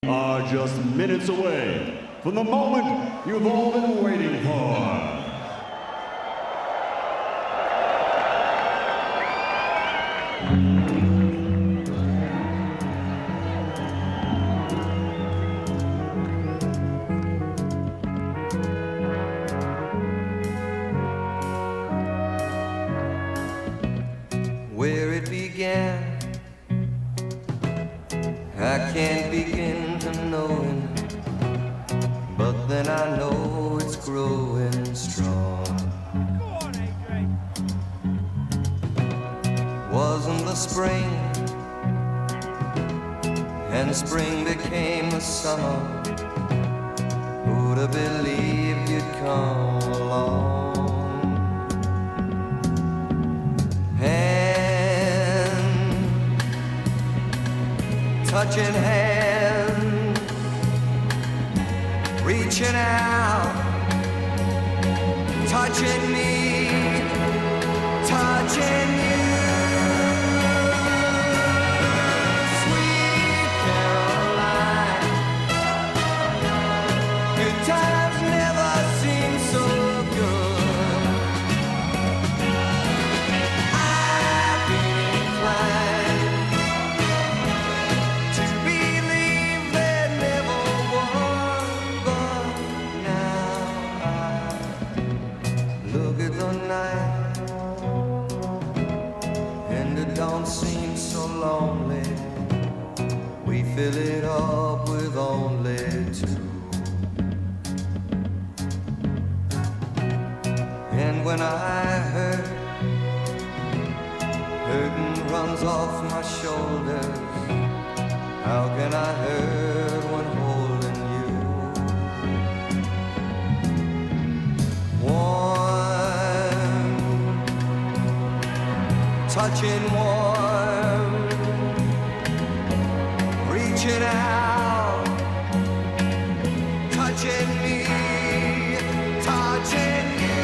are just minutes away from the moment you've all been waiting for. Where it began, I can't begin to know it, but then I know it's growing strong. Wasn't the spring, and spring became the summer. Who'd have believed you'd come along? Touching hands, reaching out, touching me, touching you. Sweet Caroline, good times never seem so good. I've been inclined to believe there never was, but now I look at the night and it don't seem so lonely. We fill it up with only two. And when I hurting runs off my shoulders, how can I hurt when holding you? Warm, touching warm, reaching out, touching me, touching you.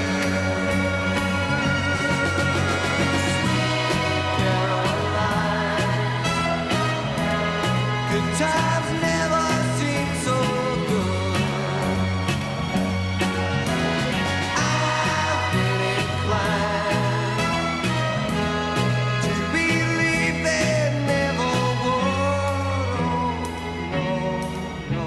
Good times never seem so good. I've been inclined to believe there never was. Oh, no, no.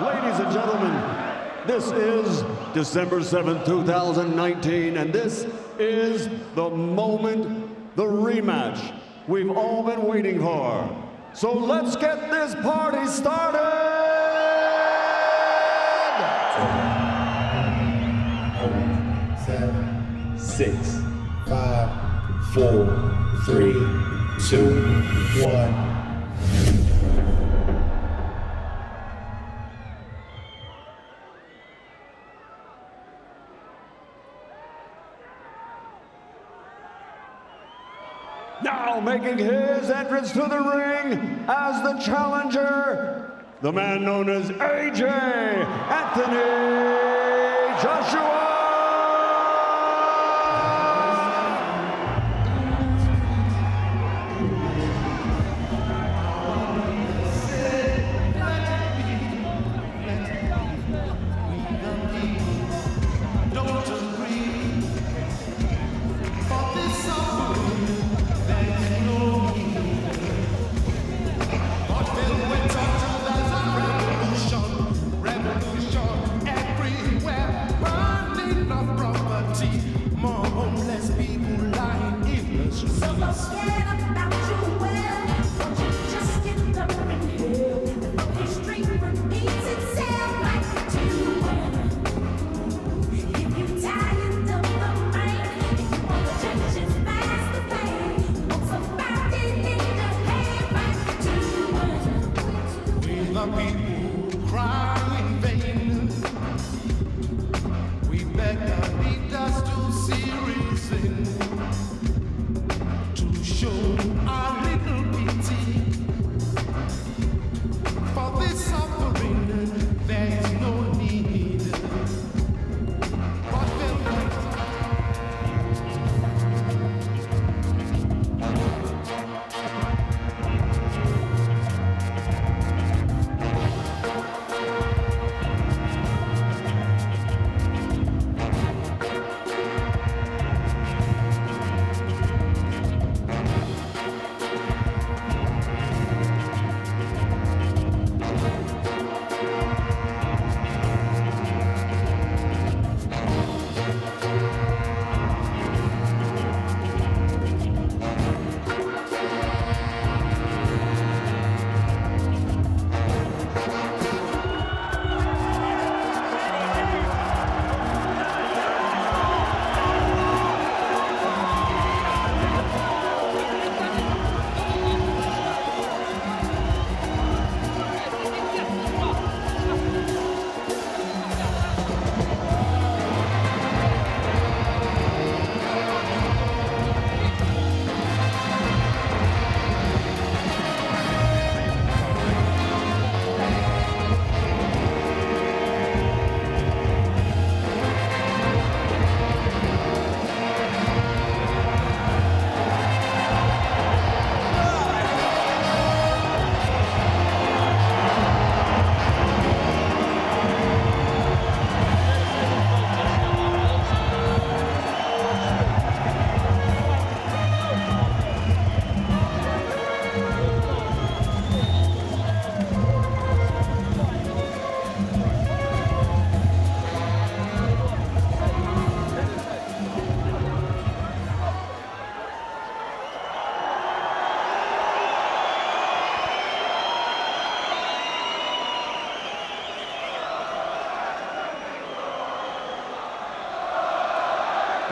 Ladies and gentlemen, this is December 7th, 2019, and this is the moment, the rematch we've all been waiting for. So let's get this party started! 7, 6, 5, 4, 3, 2, 1. Now making his entrance to the ring as the challenger, the man known as AJ Anthony Joshua. Revolution everywhere, burning.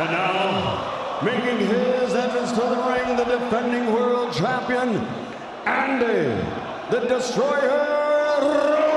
And now, making his entrance to the ring, the defending world champion, Andy, the Destroyer Ruiz.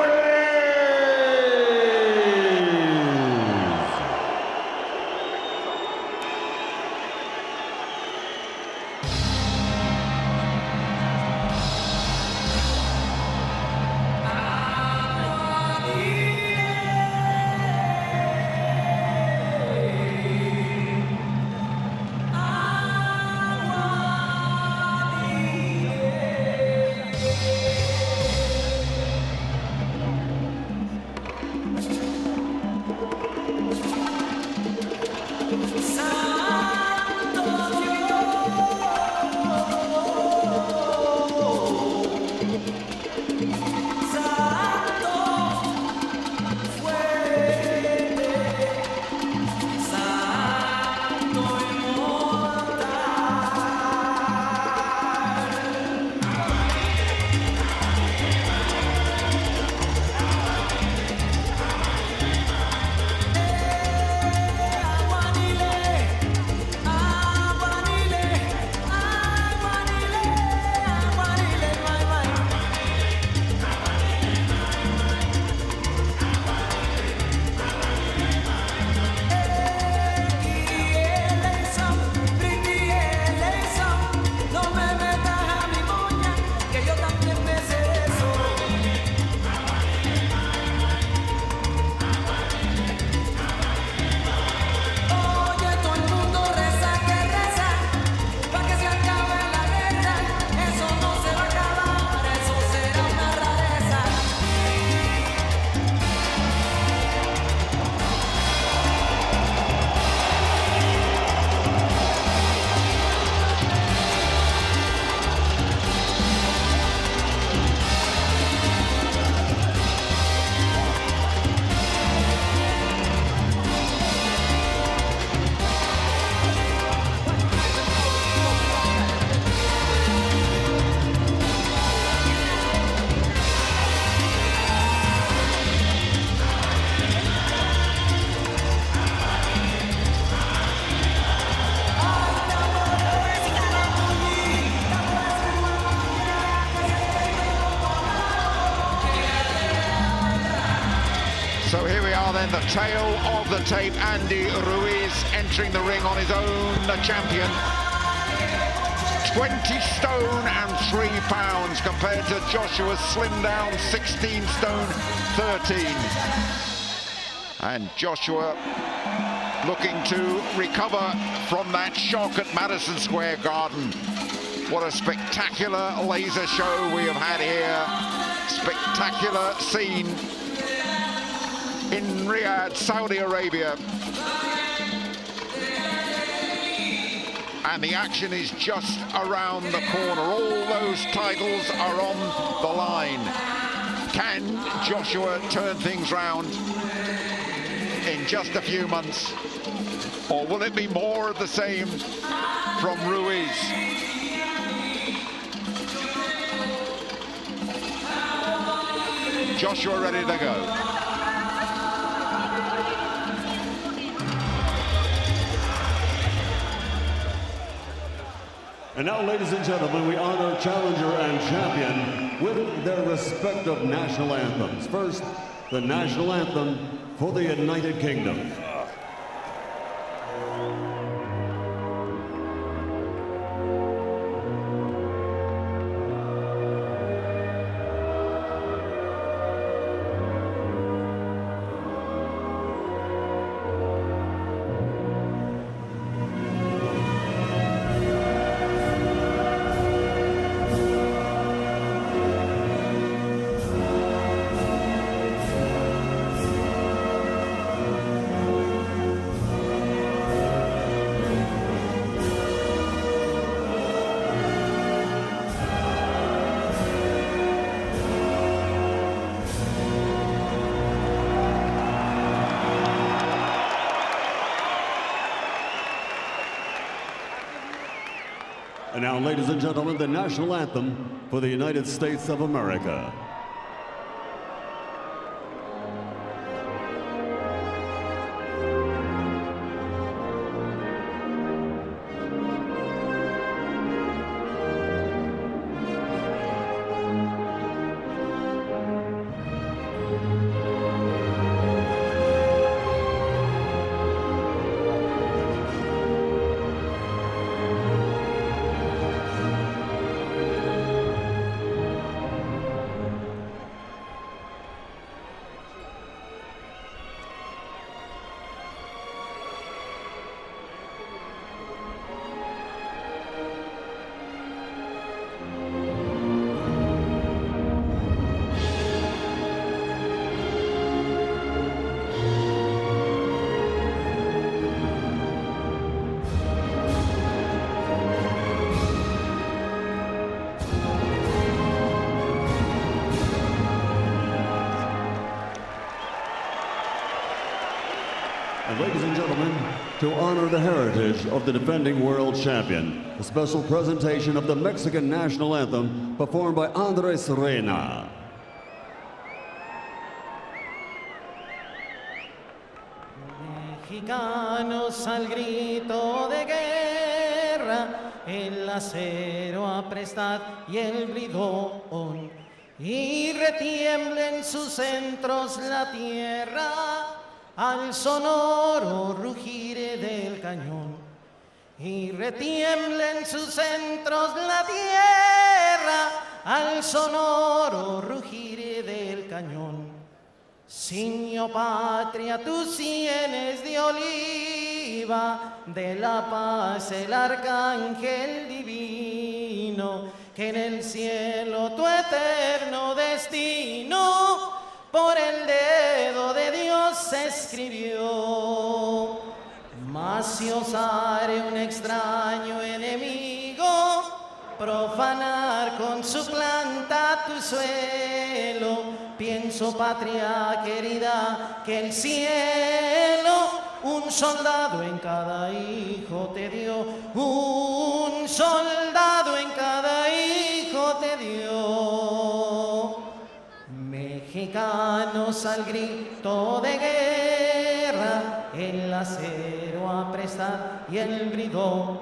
So here we are then, the tail of the tape. Andy Ruiz entering the ring on his own, the champion. 20 stone and 3 pounds compared to Joshua's slimmed down 16 stone 13. And Joshua looking to recover from that shock at Madison Square Garden. What a spectacular laser show we have had here. Spectacular scene in Riyadh, Saudi Arabia. And the action is just around the corner. All those titles are on the line. Can Joshua turn things round in just a few months? Or will it be more of the same from Ruiz? Joshua ready to go. And now, ladies and gentlemen, we honor challenger and champion with their respective national anthems. First, the national anthem for the United Kingdom. And now, ladies and gentlemen, the national anthem for the United States of America. And ladies and gentlemen, to honor the heritage of the defending world champion, a special presentation of the Mexican national anthem performed by Andres Reina. Mexicanos al grito de guerra, el acero aprestad y el bridón, y retiembla en sus centros la tierra al sonoro rugir del cañón. Y retiembla en sus centros la tierra al sonoro rugir del cañón. Ciño patria, tus sienes de oliva, de la paz el arcángel divino, que en el cielo tu eterno destino por el dedo de Dios se escribió. Mas si osare un extraño enemigo profanar con su planta tu suelo, pienso, patria querida, que el cielo un soldado en cada hijo te dio, un soldado en cada hijo te dio. Mexicanos al grito de guerra, el acero aprestad y el bridón,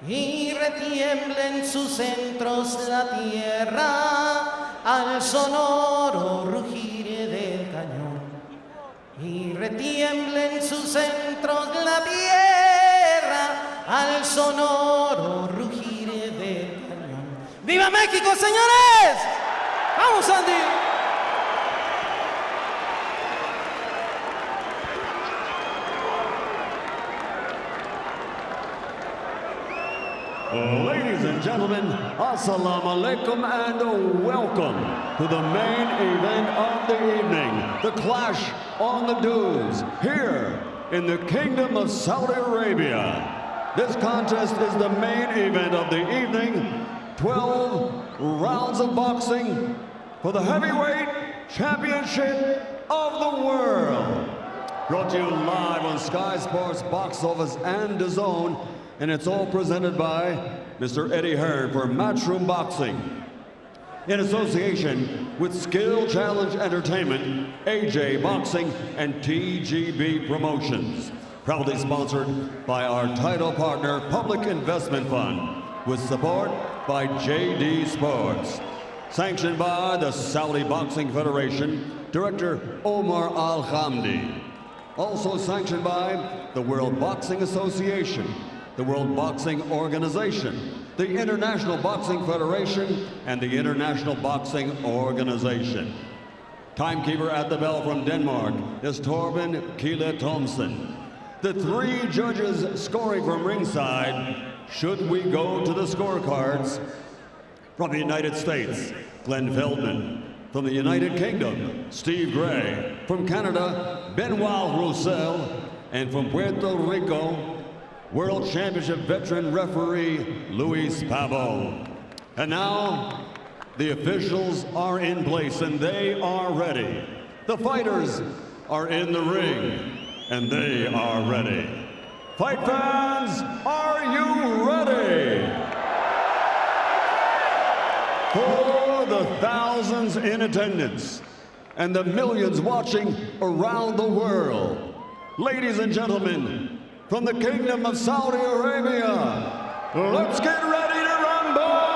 y retiembla en sus centros la tierra al sonoro rugir del cañón. Y retiembla en sus centros la tierra al sonoro rugir del cañón. ¡Viva México, señores! ¡Vamos, Andy! Ladies and gentlemen, assalamu alaikum and welcome to the main event of the evening, the Clash on the Dunes, here in the Kingdom of Saudi Arabia. This contest is the main event of the evening, 12 rounds of boxing for the heavyweight championship of the world. Brought to you live on Sky Sports Box Office and DAZN, and it's all presented by Mr. Eddie Hearn for Matchroom Boxing, in association with Skill Challenge Entertainment, AJ Boxing, and TGB Promotions. Proudly sponsored by our title partner, Public Investment Fund, with support by JD Sports. Sanctioned by the Saudi Boxing Federation, Director Omar Al-Hamdi. Also sanctioned by the World Boxing Association, the World Boxing Organization, the International Boxing Federation, and the International Boxing Organization. Timekeeper at the bell from Denmark is Torben Kile Thomsen. The three judges scoring from ringside, should we go to the scorecards, from the United States, Glenn Feldman. From the United Kingdom, Steve Gray. From Canada, Benoit Roussel. And from Puerto Rico, World Championship veteran referee Luis Pavon. And now, the officials are in place and they are ready. The fighters are in the ring and they are ready. Fight fans, are you ready? For the thousands in attendance and the millions watching around the world, ladies and gentlemen, from the Kingdom of Saudi Arabia, let's get ready to rumble!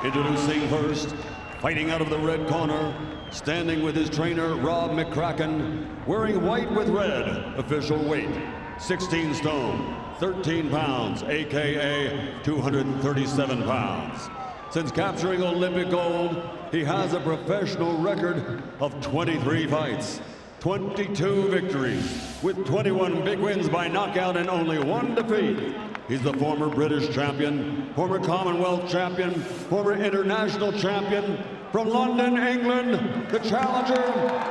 Introducing first, fighting out of the red corner, standing with his trainer, Rob McCracken, wearing white with red, official weight, 16 stone, 13 pounds, AKA 237 pounds. Since capturing Olympic gold, he has a professional record of 23 fights, 22 victories, with 21 big wins by knockout and only 1 defeat. He's the former British champion, former Commonwealth champion, former international champion, from London, England, the challenger,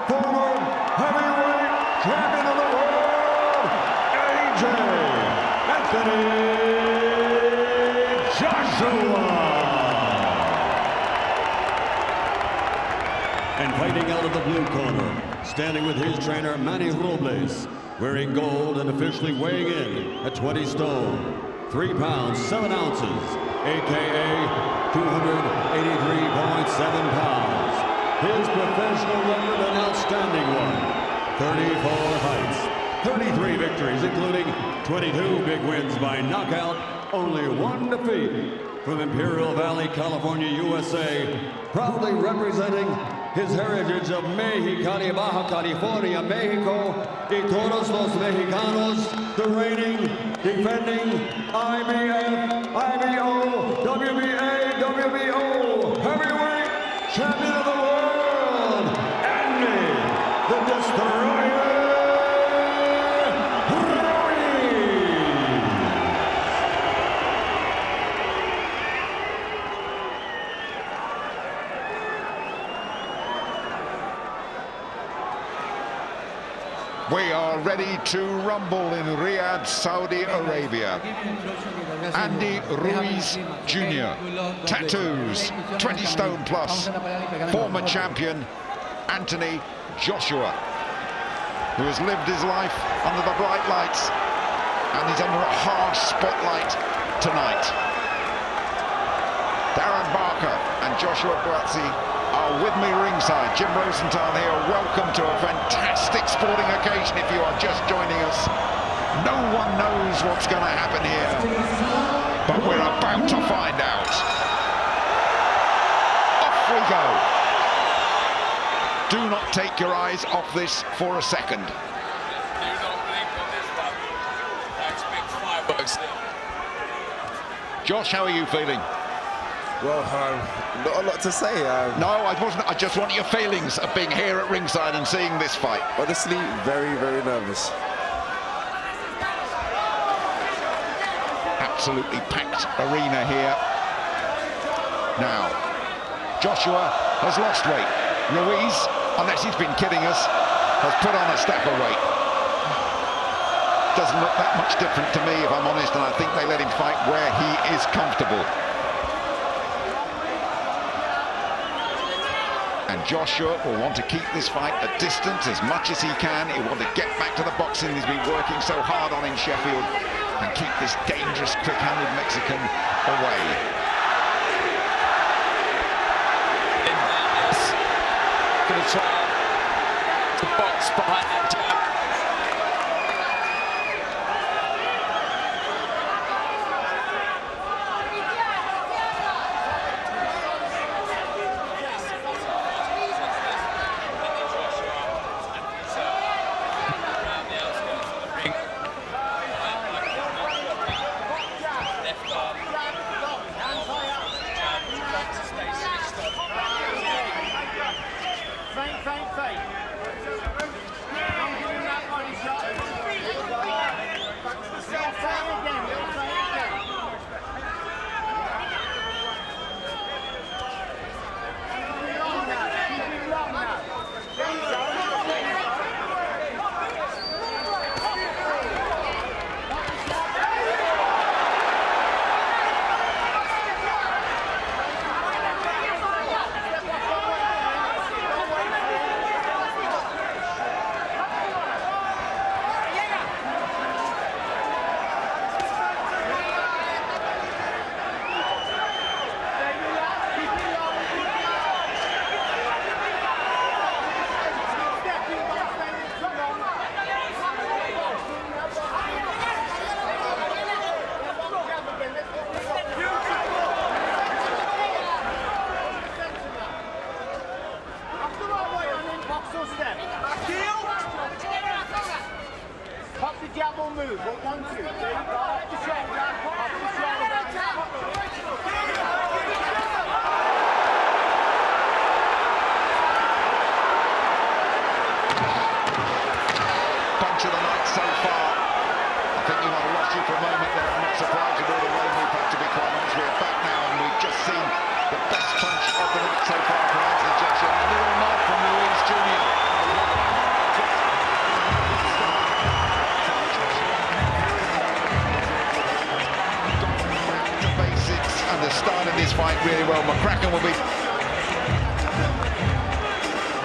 former heavyweight champion of the world, AJ Anthony Joshua. And fighting out of the blue corner, standing with his trainer Manny Robles, wearing gold and officially weighing in at 20 stone, 3 pounds, 7 ounces, aka 283.7 pounds. His professional record, an outstanding one. 34 fights, 33 victories, including 22 big wins by knockout, only 1 defeat. From Imperial Valley, California, USA, proudly representing his heritage of Mexicali, Baja California, Mexico, y todos los mexicanos, the reigning, defending IBF, IBO, WBA, WBO, heavyweight champion of the world, Andy, the Destroyer, Ruiz. We are ready to rumble in Riyadh, Saudi Arabia. Andy Ruiz Jr., tattoos, 20 stone plus, former champion Anthony Joshua, who has lived his life under the bright lights and is under a harsh spotlight tonight. Darren Barker and Joshua Buatsi are with me ringside. Jim Rosenthal here. Welcome to a fantastic sporting occasion if you are just joining us. No one knows what's going to happen here, but we're about to find out. Off we go. Do not take your eyes off this for a second. Josh, how are you feeling? Well, not a lot to say. No, I wasn't. I just want your feelings of being here at ringside and seeing this fight. Honestly, very, very nervous. Absolutely packed arena here. Now, Joshua has lost weight. Ruiz, unless he's been kidding us, has put on a stack of weight. Doesn't look that much different to me, if I'm honest, and I think they let him fight where he is comfortable. And Joshua will want to keep this fight at distance as much as he can. He'll want to get back to the boxing he's been working so hard on in Sheffield and keep this dangerous, quick-handed Mexican away. Going to try to box behind that jab.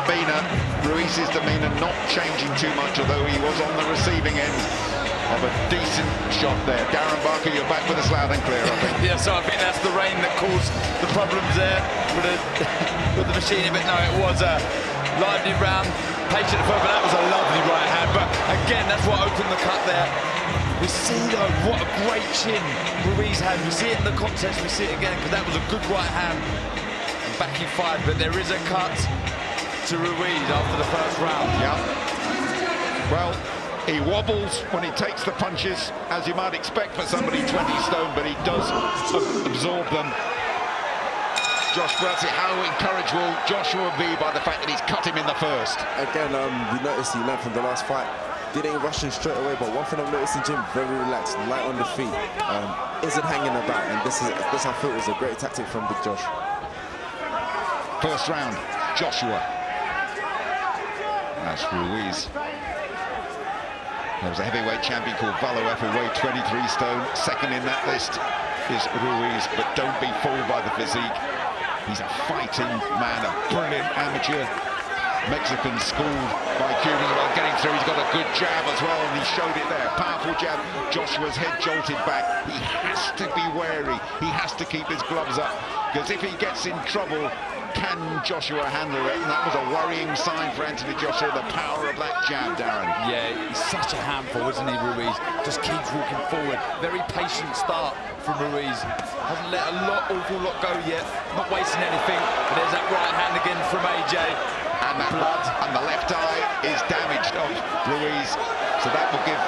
demeanour, Ruiz's demeanour not changing too much, although he was on the receiving end of a decent shot there. Darren Barker, you're back with us loud and clear, I think. Yeah, so I think that's the rain that caused the problems there with the machine. But no, it was a lively round, patient at first, but that was a lovely right hand. But again, that's what opened the cut there. We see though what a great chin Ruiz had. We see it in the contest, we see it again, because that was a good right hand. And back he fired, but there is a cut to Ruiz after the first round. Yeah. Well, he wobbles when he takes the punches, as you might expect for somebody 20 stone, but he does absorb them. Josh Buatsi, how encouraged will Joshua be by the fact that he's cut him in the first? Again, we noticed he learned from the last fight. Didn't rush him straight away, but one thing I'm noticing, Jim, very relaxed, light on the feet, isn't hanging about, and this I feel was a great tactic from Big Josh. First round, Joshua. That's Ruiz. There was a heavyweight champion called Valoef who weighed 23 stone. Second in that list is Ruiz, but don't be fooled by the physique. He's a fighting man, a brilliant amateur. Mexican schooled by Cuban while getting through. He's got a good jab as well, and he showed it there. Powerful jab. Joshua's head jolted back. He has to be wary. He has to keep his gloves up, because if he gets in trouble, can Joshua handle it? And that was a worrying sign for Anthony Joshua, the power of that jab, Darren. Yeah, he's such a handful, isn't he, Ruiz? Just keeps walking forward. Very patient start from Ruiz. Hasn't let awful lot go yet. Not wasting anything. But there's that right hand again from AJ. And that blood, and the left eye is damaged of Ruiz. So that will give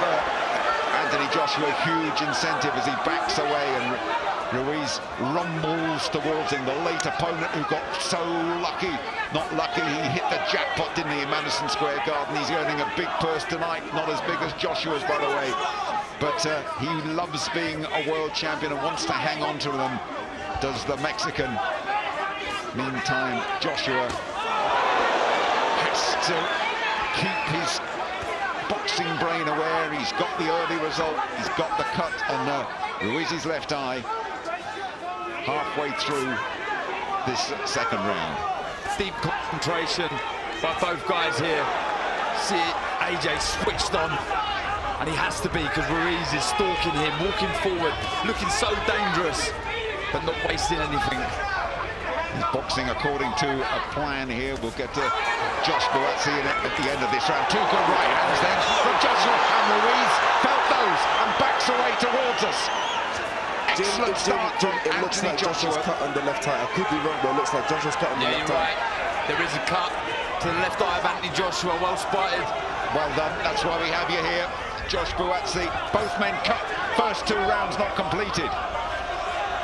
Anthony Joshua a huge incentive as he backs away, and Ruiz rumbles towards him, the late opponent who got so lucky. Not lucky, he hit the jackpot, didn't he, in Madison Square Garden. He's earning a big purse tonight, not as big as Joshua's, by the way. But he loves being a world champion and wants to hang on to them, does the Mexican. Meantime, Joshua has to keep his boxing brain aware. He's got the early result, he's got the cut on Ruiz's left eye halfway through this second round. Deep concentration by both guys here. See AJ switched on, and he has to be, because Ruiz is stalking him, walking forward, looking so dangerous, but not wasting anything. He's boxing according to a plan here. We'll get to Josh Buatsi at the end of this round. Two good right hands then from Joshua, and Ruiz felt those and backs away towards us. Excellent start from It looks like Joshua's cut on the left eye. I could be wrong, but it looks like Joshua's cut on the left eye. Right. There is a cut to the left eye of Anthony Joshua. Well spotted. Well done. That's why we have you here, Josh Buatsi. Both men cut. First two rounds not completed.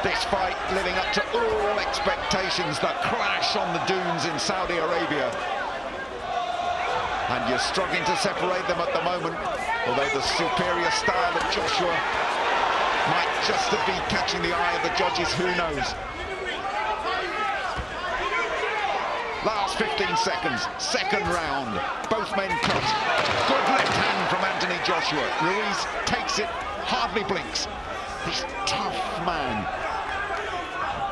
This fight living up to all expectations. The clash on the dunes in Saudi Arabia. And you're struggling to separate them at the moment, although the superior style of Joshua might just be catching the eye of the judges, who knows. Last 15 seconds, second round. Both men cut. Good left hand from Anthony Joshua. Ruiz takes it, hardly blinks. This tough man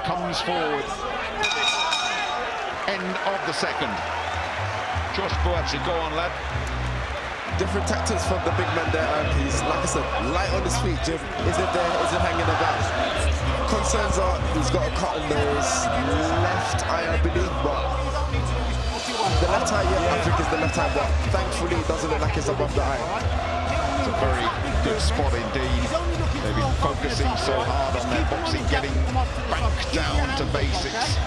comes forward. End of the second. Josh Buatsi, go on, lad. Different tactics from the big man there. He's, like I said, light on his feet, Jim. Isn't there, isn't hanging about. Concerns are he's got a cut on his left eye, I believe, but the left eye, yeah, I think is the left eye, but thankfully it doesn't look like it's above the eye. It's a very good spot indeed. They've been focusing so hard on their boxing, getting back down to basics.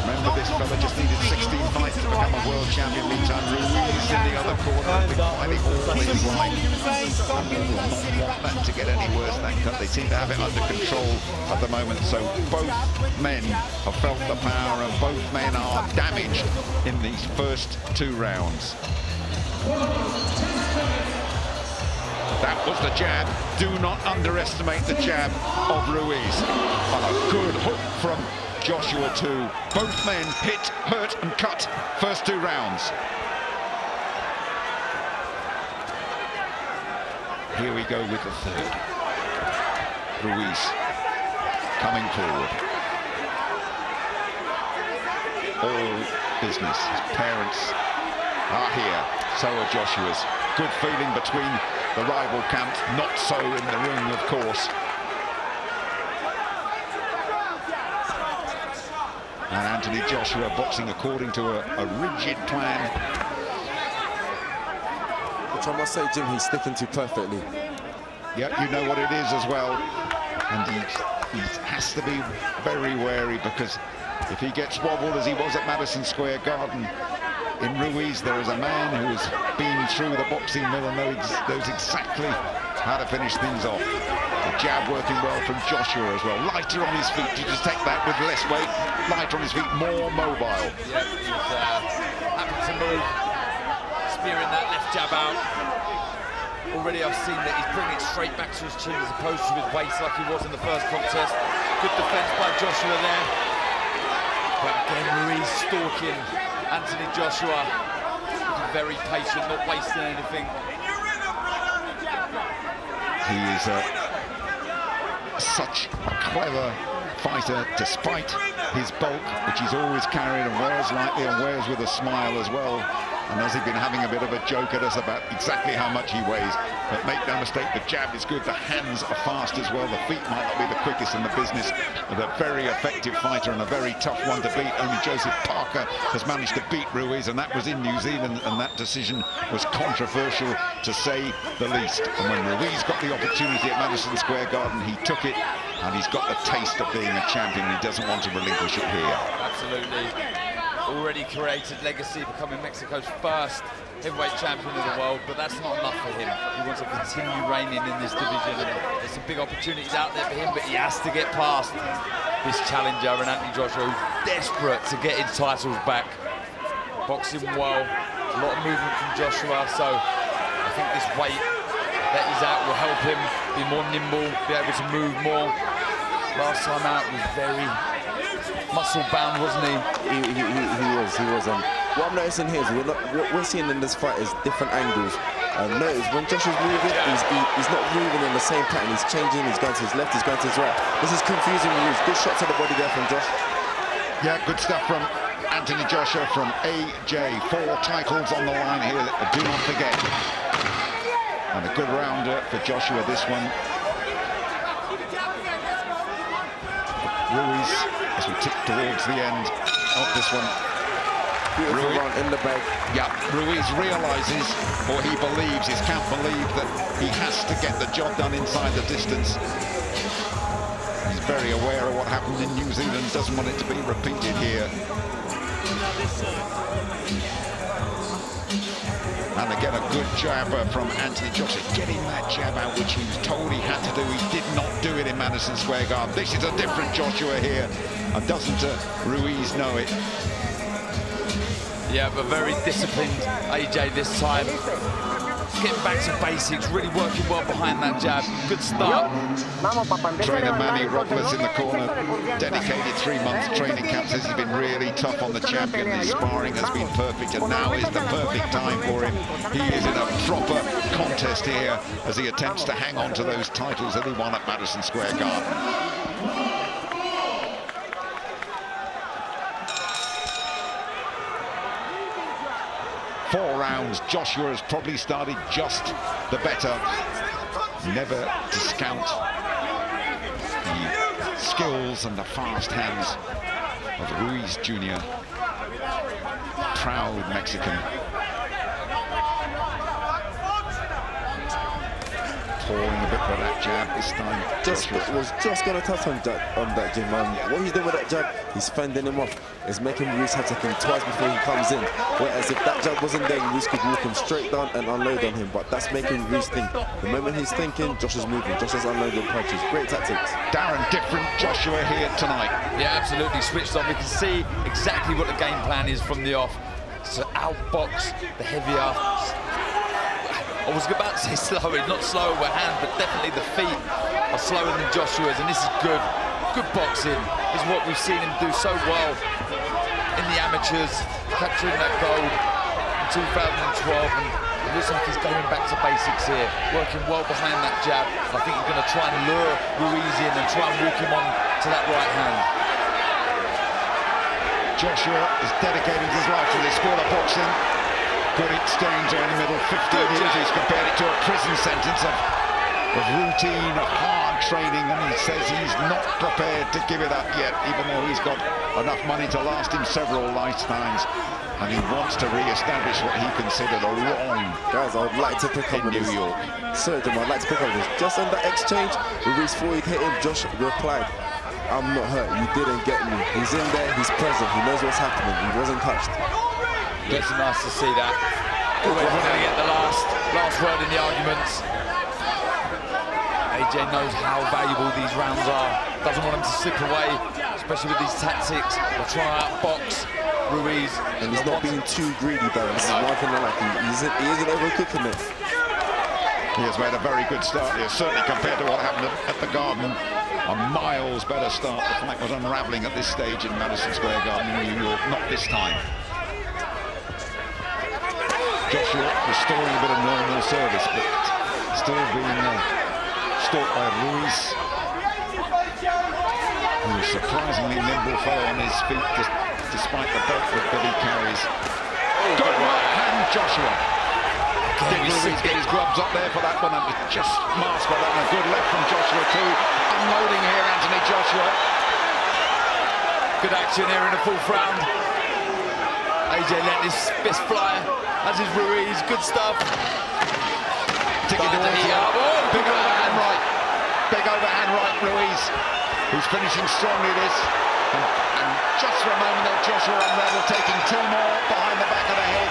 Remember, this fella just needed 16 fights to become a world champion. Meantime, Ruiz in the other corner, been fighting all his life. And will not want that to get any worse, that cut. They seem to have it under control at the moment. So both men have felt the power, and both men are damaged in these first two rounds. That was the jab. Do not underestimate the jab of Ruiz. And a good hook from Joshua too. Both men hit, hurt and cut first two rounds. Here we go with the third. Ruiz coming forward. All business. His parents are here. So are Joshua's. Good feeling between the rival camps, not so in the ring, of course. And Anthony Joshua boxing according to a rigid plan. Which I must say, Jim, he's sticking to perfectly. Yeah, you know what it is as well. And he has to be very wary, because if he gets wobbled as he was at Madison Square Garden, in Ruiz, there is a man who has been through the boxing mill and knows exactly how to finish things off. The jab working well from Joshua as well. Lighter on his feet to detect that with less weight. Lighter on his feet, more mobile. Yeah, he's happy to move. Spearing that left jab out. Already I've seen that he's bringing it straight back to his chin as opposed to his waist like he was in the first contest. Good defense by Joshua there. But again, Ruiz stalking Anthony Joshua, looking very patient, not wasting anything. He is such a clever fighter, despite his bulk, which he's always carried and wears lightly and wears with a smile as well. And has he been having a bit of a joke at us about exactly how much he weighs? But make no mistake, the jab is good, the hands are fast as well, the feet might not be the quickest in the business, but a very effective fighter and a very tough one to beat. Only Joseph Parker has managed to beat Ruiz, and that was in New Zealand, and that decision was controversial, to say the least. And when Ruiz got the opportunity at Madison Square Garden, he took it, and he's got the taste of being a champion, and he doesn't want to relinquish it here. Absolutely. Already created legacy, becoming Mexico's first heavyweight champion of the world, but that's not enough for him. He wants to continue reigning in this division, and there's some big opportunities out there for him, but he has to get past this challenger, and Anthony Joshua, who's desperate to get his titles back. Boxing well, a lot of movement from Joshua, so I think this weight that he's out will help him be more nimble, be able to move more. Last time out was very muscle-bound, wasn't he? He was. What I'm noticing here is what we're seeing in this fight is different angles. Notice when Joshua's moving, he's not moving in the same pattern. He's changing, he's going to his left, he's going to his right. This is confusing moves. Good shot to the body there from Josh. Yeah, good stuff from Anthony Joshua, from AJ. 4 titles on the line here, do not forget. And a good rounder for Joshua, this one. Ruiz, as we tick towards the end of this one. Beautiful run in the bag. Yeah, Ruiz realizes, or he believes, his camp believe, that he has to get the job done inside the distance. He's very aware of what happened in New Zealand, doesn't want it to be repeated here. And again, a good jabber from Anthony Joshua, getting that jab out, which he was told he had to do. He did not do it in Madison Square Garden. This is a different Joshua here, and doesn't Ruiz know it? Yeah, but very disciplined AJ this time. Getting back to basics, really working well behind that jab. Good start. Trainer Manny Robles in the corner, dedicated 3 months training camp, says he's been really tough on the champion. His sparring has been perfect, and now is the perfect time for him. He is in a proper contest here as he attempts to hang on to those titles that he won at Madison Square Garden. 4 rounds. Joshua has probably started just the better. Never discount the skills and the fast hands of Ruiz Jr. Proud Mexican. Pouring a bit for that jab this time. Was just going to touch on that, Jim. What he's doing with that jab, he's fending him off. It's making Ruiz have to think twice before he comes in. Whereas if that jab wasn't there, Ruiz could walk him straight down and unload on him. But that's making Ruiz think. The moment he's thinking, Josh is moving. Josh is unloading punches. Great tactics. Darren, different Joshua here tonight. Yeah, absolutely. Switched on. We can see exactly what the game plan is from the off. So outbox the heavier. I was about to say slower, not slower with hand, but definitely the feet are slower than Joshua's, and this is good. Good boxing is what we've seen him do so well in the amateurs, capturing that gold in 2012, and it looks like he's going back to basics here, working well behind that jab. I think he's going to try and lure Ruiz in and try and walk him on to that right hand. Joshua is dedicating his life to this sport of boxing. Good exchange there in the middle. 15 years. He's compared it to a prison sentence of routine, of hard training, and he says he's not prepared to give it up yet, even though he's got enough money to last him several lifetimes, and he wants to re-establish what he considered a wrong. Guys, I would like to pick up in New York. Sir, Jim, I'd like to pick up this. Just on that exchange, Ruiz thought he'd hit him. Josh replied, "I'm not hurt. You didn't get me." He's in there. He's present. He knows what's happening. He wasn't touched. It's nice to see that. Always wanting to get the last word in the arguments. AJ knows how valuable these rounds are. Doesn't want them to slip away, especially with these tactics. They'll try out box Ruiz. And he's not being too greedy, though. This is one thing I like. He isn't overcooking it. He has made a very good start here, certainly compared to what happened at the Garden. A miles better start. The fight was unraveling at this stage in Madison Square Garden in New York. Not this time. Joshua restoring a bit of normal service, but still being stalked by Ruiz, who is surprisingly nimble fellow on his feet, despite the belt that he carries. Good right hand, Joshua. Did Ruiz get his gloves up there for that one? And just masked by that. And a good left from Joshua too. Unloading here, Anthony Joshua. Good action here in the fourth round. AJ let his fist fly, as is Ruiz. Good stuff. Ticking towards the big overhand right. Big overhand right, Ruiz, who's finishing strongly this. And just for a moment there, Joshua unraveled, taking two more behind the back of the head.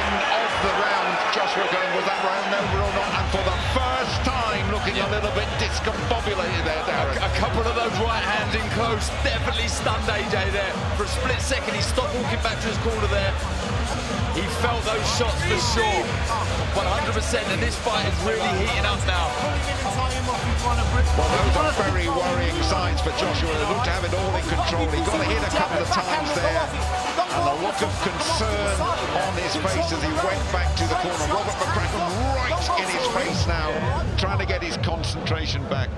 End of the round. Joshua going, was that round over or not? And for the first time, looking a little bit discombobulated there, Darren. A couple of those right hands in close definitely stunned AJ there. For a split second, he stopped walking back to his corner there. He felt those shots for sure, 100%, and this fight is really heating up now. Well, those are very worrying signs for Joshua. He looked to have it all in control. He got hit a couple of times there, and a look of concern on his face as he went back to the corner. Robert McCracken right in his face now, trying to get his concentration back.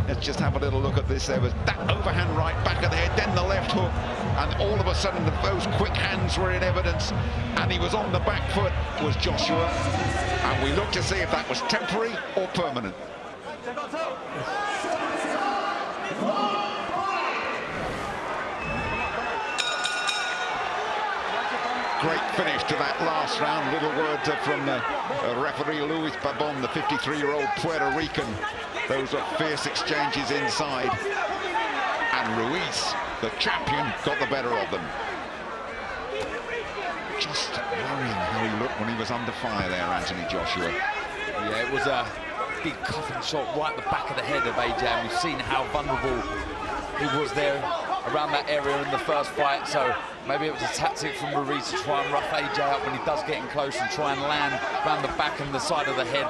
Let's just have a little look at this. There was that overhand right, back of the head, then the left hook, and all of a sudden those quick hands were in evidence, and he was on the back foot, was Joshua, and we look to see if that was temporary or permanent. Great finish to that last round. Little word from referee Luis Babon, the 53-year-old Puerto Rican. Those are fierce exchanges inside. And Ruiz, the champion, got the better of them. Just worrying how he looked when he was under fire there, Anthony Joshua. Yeah, it was a big cuffing shot right at the back of the head of AJ, and we've seen how vulnerable he was there around that area in the first fight, so maybe it was a tactic from Ruiz to try and rough AJ up when he does get in close and try and land around the back and the side of the head.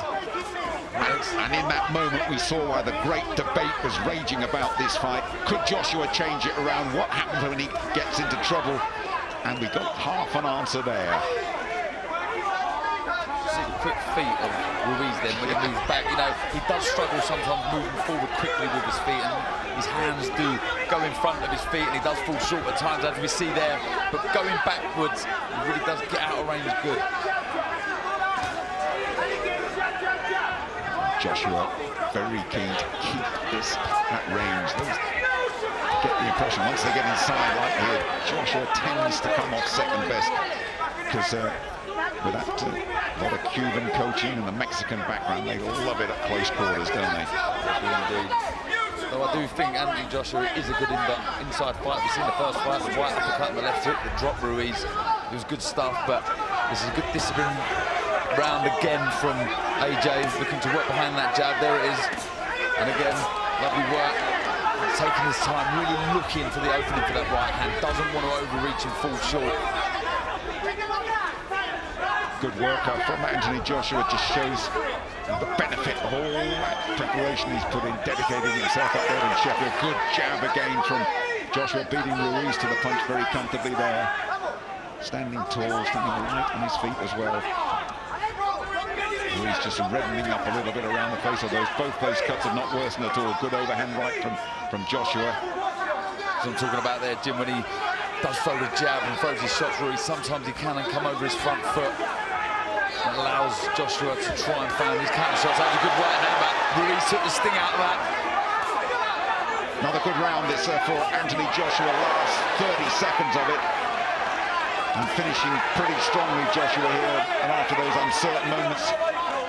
And in that moment we saw why the great debate was raging about this fight. Could Joshua change it around? What happens when he gets into trouble? And we got half an answer there. See the quick feet of Ruiz then when he moves back. You know, he does struggle sometimes moving forward quickly with his feet, and his hands do go in front of his feet, and he does fall short at times, as we see there. But going backwards, he really does get out of range good. Joshua very keen to keep that range. Get the impression once they get inside like here, Joshua tends to come off second best, because with that lot of Cuban coaching and the Mexican background, they love it at close quarters, don't they? They do indeed. Though I do think Anthony Joshua is a good inside fight. We've seen the first fight, the right uppercut and the left hook that dropped Ruiz. It was good stuff, but this is a good discipline round again from AJ, looking to work behind that jab. There it is. And again, lovely work. Taking his time, really looking for the opening for that right hand. Doesn't want to overreach and fall short. Good work from Anthony Joshua. Just shows the benefit of all that preparation he's put in, dedicating himself up there in Sheffield. Good jab again from Joshua, beating Ruiz to the punch very comfortably there. Standing tall, standing light on his feet as well. Ruiz just reddening up a little bit around the face of those. Both those cuts are not worsened at all. Good overhand right from Joshua. As I'm talking about there, Jim, when he does throw the jab and throws his shots, Ruiz. Sometimes he can come over his front foot. That allows Joshua to try and find his counter shots. That was a good right hand, but Ruiz took the sting out of that. Another good round this for Anthony Joshua. Last 30 seconds of it. And finishing pretty strongly, Joshua here. And after those uncertain moments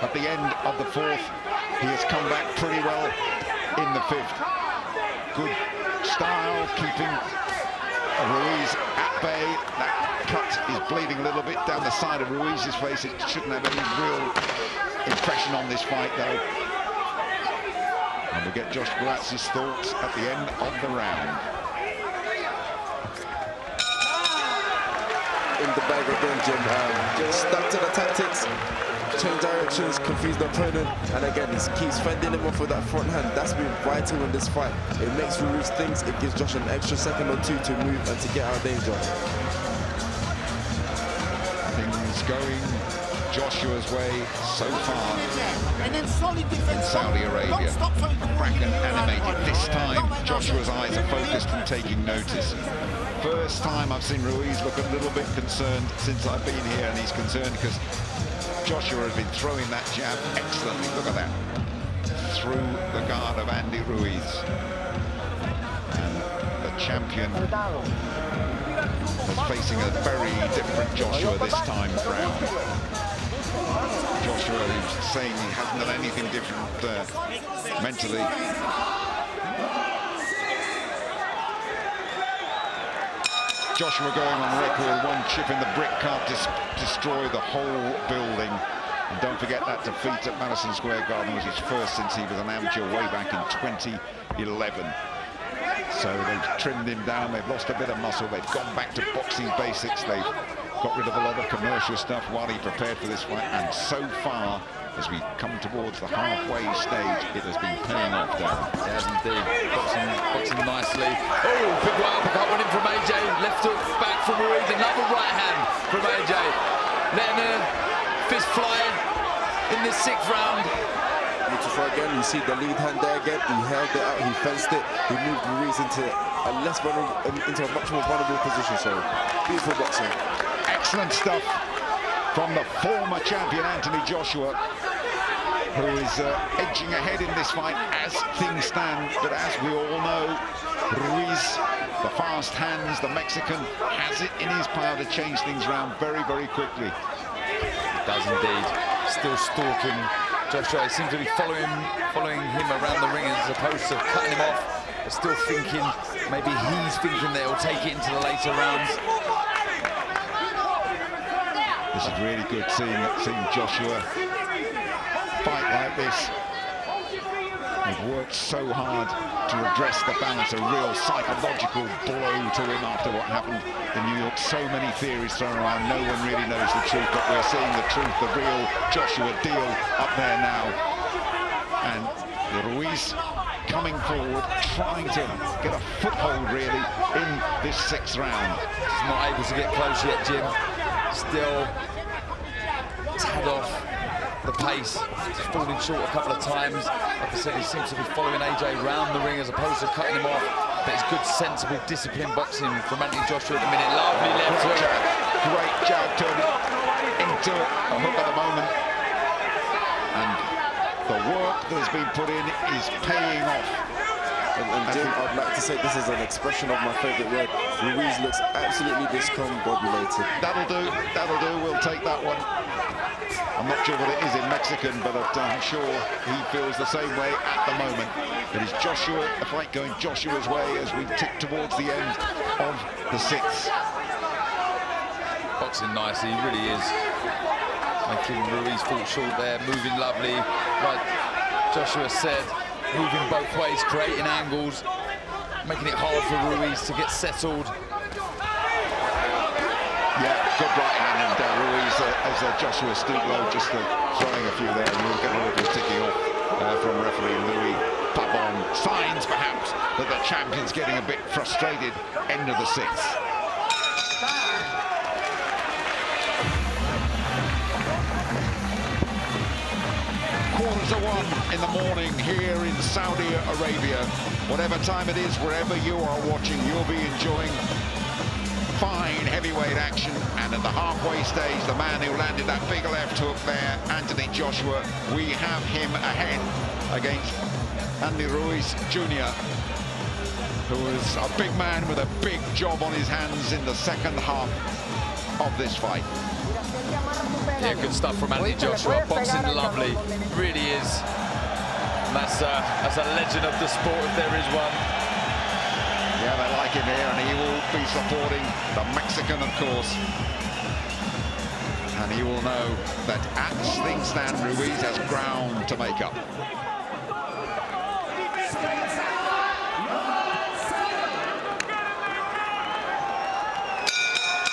at the end of the fourth, he has come back pretty well in the fifth. Good style, keeping Ruiz at bay. That cut is bleeding a little bit down the side of Ruiz's face. It shouldn't have any real impression on this fight, though. And we get Josh Buatz's thoughts at the end of the round. In the bag again, Jim. Stuck to the tactics, change directions, confuse the opponent, and again, he keeps fending him off with that front hand. That's been vital in this fight. It makes Ruiz think, it gives Josh an extra second or two to move and to get out of danger. Things going Joshua's way so far in Saudi Arabia. Bracken animated. This time, Joshua's eyes are focused and taking notice. First time I've seen Ruiz look a little bit concerned since I've been here, and he's concerned because Joshua has been throwing that jab excellently. Look at that. Through the guard of Andy Ruiz. And the champion is facing a very different Joshua this time round. Joshua is saying he hasn't done anything different mentally. Joshua going on record, one chip in the brick can't destroy the whole building. And don't forget that defeat at Madison Square Garden was his first since he was an amateur way back in 2011. So they've trimmed him down, they've lost a bit of muscle, they've gone back to boxing basics, they've got rid of a lot of commercial stuff while he prepared for this fight, and so far, as we come towards the halfway stage, it has been paying off, Darren. It has indeed. Boxing nicely. Oh, big right uppercut went in from AJ. Left hook back from Ruiz. Another right hand from AJ. Letting a fist fly in this sixth round. Beautiful again. You see the lead hand there again. He held it out. He fenced it. He moved Ruiz into a much more vulnerable position. So beautiful boxing. Excellent stuff from the former champion Anthony Joshua, who is edging ahead in this fight as things stand. But as we all know, Ruiz, the fast hands, the Mexican, has it in his power to change things around very, very quickly. It does indeed. Still stalking Joshua. He seems to be following him around the ring as opposed to cutting him off. But still thinking, maybe he's thinking that he'll take it into the later rounds. This is really good, seeing Joshua fight like this. They've worked so hard to address the balance, a real psychological blow to him after what happened in New York. So many theories thrown around, no one really knows the truth, but we're seeing the truth, the real Joshua deal up there now. And Ruiz coming forward, trying to get a foothold really in this sixth round. He's not able to get close yet, Jim. Still tad off the pace. He's falling short a couple of times. Like I said, he seems to be following AJ round the ring as opposed to cutting him off. But it's good, sensible, disciplined boxing from Anthony Joshua at the minute. Lovely left hook. Great jab turning into a hook at the moment. And the work that has been put in is paying off. And Jim, I'd like to say this is an expression of my favourite word. Ruiz looks absolutely discombobulated. That'll do, we'll take that one. I'm not sure what it is in Mexican, but I'm sure he feels the same way at the moment. It is Joshua, the fight going Joshua's way as we tick towards the end of the sixth. Boxing nicely, he really is. Making Ruiz fall short there, moving lovely. Like Joshua said, moving both ways, creating angles, making it hard for Ruiz to get settled. Yeah, good right hand, and Ruiz, as Joshua stooped low, just throwing a few there, and we'll get a little ticking off from referee Louis Pabon. Signs, perhaps, that the champion's getting a bit frustrated. End of the sixth. Quarter to 1 in the morning here in Saudi Arabia. Whatever time it is, wherever you are watching, you'll be enjoying fine heavyweight action, and at the halfway stage, the man who landed that big left hook there, Anthony Joshua, we have him ahead against Andy Ruiz Jr., who was a big man with a big job on his hands in the second half of this fight. Yeah, good stuff from Anthony Joshua. Boxing lovely, really is. And that's a legend of the sport, if there is one. Yeah, they like him here, and he will be supporting the Mexican, of course. And he will know that as things stand, Ruiz has ground to make up.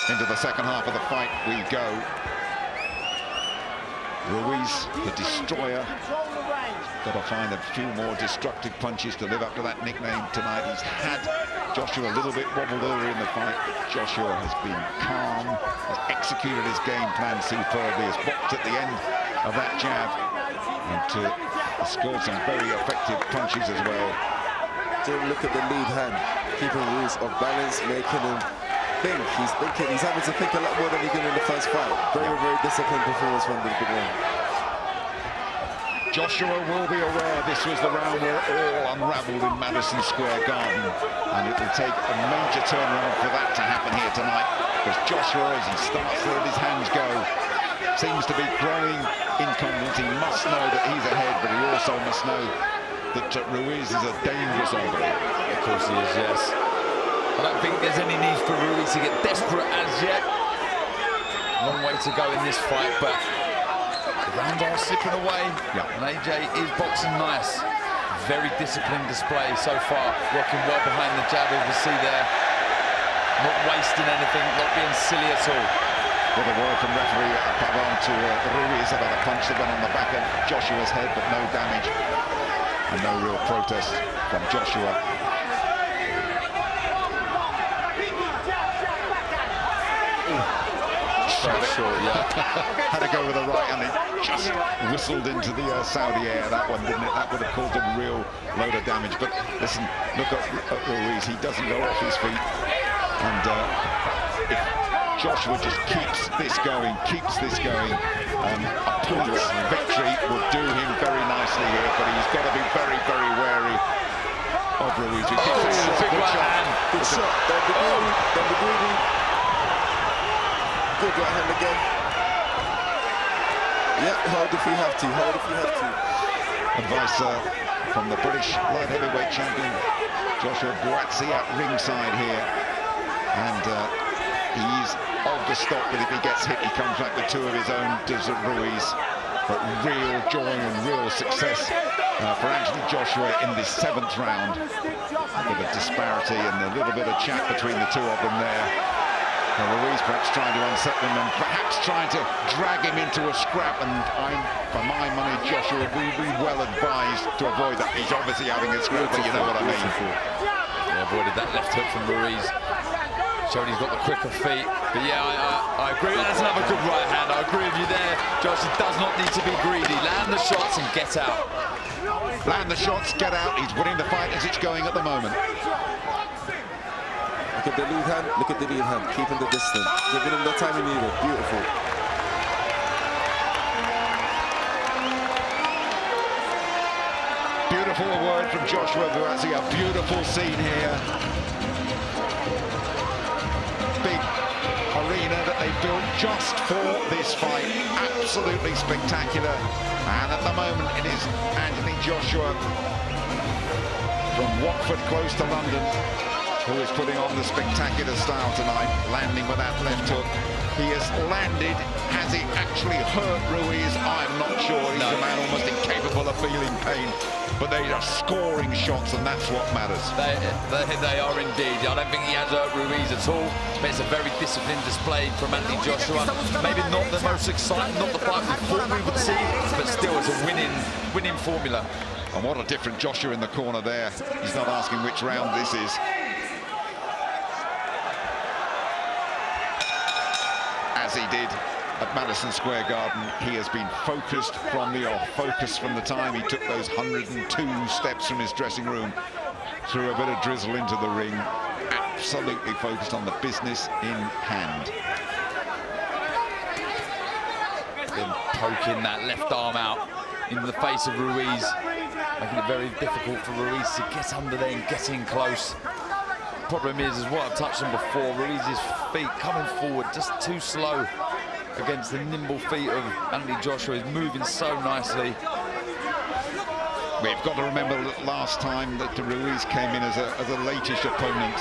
Into the second half of the fight we go. Ruiz, the destroyer, got to find a few more destructive punches to live up to that nickname tonight. He's had Joshua a little bit wobbled earlier in the fight. Joshua has been calm, has executed his game plan superbly, has blocked at the end of that jab, and scored some very effective punches as well. Don't look at the lead hand, keeping Ruiz off balance, making him think. He's having to think a lot more than he did in the first fight. Very, very disciplined performance from the big one. Joshua will be aware this was the round where all unraveled in Madison Square Garden, and it will take a major turnaround for that to happen here tonight, because Joshua, as he starts to let his hands go, seems to be growing in confidence. He must know that he's ahead, but he also must know that Ruiz is a dangerous opponent. Of course he is, yes. I don't think there's any need for Ruiz to get desperate as yet. Long way to go in this fight, but the rounds are slipping away. Yeah. And AJ is boxing nice. Very disciplined display so far. Working well behind the jab, as we see there. Not wasting anything, not being silly at all. With a word from referee Pavon to Ruiz about a punch that went on the back of Joshua's head, but no damage. And no real protest from Joshua. So short, yeah. Had to go with the right, and it just whistled into the Saudi air, that one, didn't it? That would have caused a real load of damage. But listen, look at Ruiz. He doesn't go off his feet. And if Joshua just keeps this going, a pointless victory will do him very nicely here. But he's got to be very, very wary of Ruiz. Big right hand. Good shot. Don't be greedy. Good right hand again. Yep, hold if you have to, hold if you have to. Advice from the British light heavyweight champion, Joshua Buatsi, at ringside here. And he's of the stock that if he gets hit, he comes back with two of his own, does Ruiz. But real joy and real success for Anthony Joshua in this 7th round. With a disparity and a little bit of chat between the two of them there. Ruiz perhaps trying to unsettle him and perhaps trying to drag him into a scrap, and for my money, Joshua would be well advised to avoid that. He's obviously having a scrap, but you know what I mean. Yeah, avoided that left hook from Ruiz. Showed he's got the quicker feet. But yeah, I agree. That's another good right hand. I agree with you there. Joshua does not need to be greedy. Land the shots and get out. Land the shots, get out. He's winning the fight as it's going at the moment. Look at the lead hand, look at the lead hand, keeping the distance, giving him the time he needed. Beautiful. Beautiful word from Joshua Buatsi, a beautiful scene here. Big arena that they built just for this fight. Absolutely spectacular. And at the moment it is Anthony Joshua from Watford, close to London, who is putting on the spectacular style tonight, landing with that left hook. He has landed. Has he actually hurt Ruiz? I'm not sure. He's a man almost incapable of feeling pain. But they are scoring shots, and that's what matters. They are indeed. I don't think he has hurt Ruiz at all. But it's a very disciplined display from Anthony Joshua. Maybe not the most exciting, not the fight we thought we would see, but still it's a winning formula. And what a different Joshua in the corner there. He's not asking which round this is. As he did at Madison Square Garden, he has been focused from the off, focused from the time he took those 102 steps from his dressing room, threw a bit of drizzle into the ring. absolutely focused on the business in hand. Then poking that left arm out into the face of Ruiz, making it very difficult for Ruiz to get under there and get in close. Problem is what I've touched on before, Ruiz's feet coming forward just too slow against the nimble feet of Anthony Joshua. He's moving so nicely. We've got to remember that last time that Ruiz came in as a latish opponent,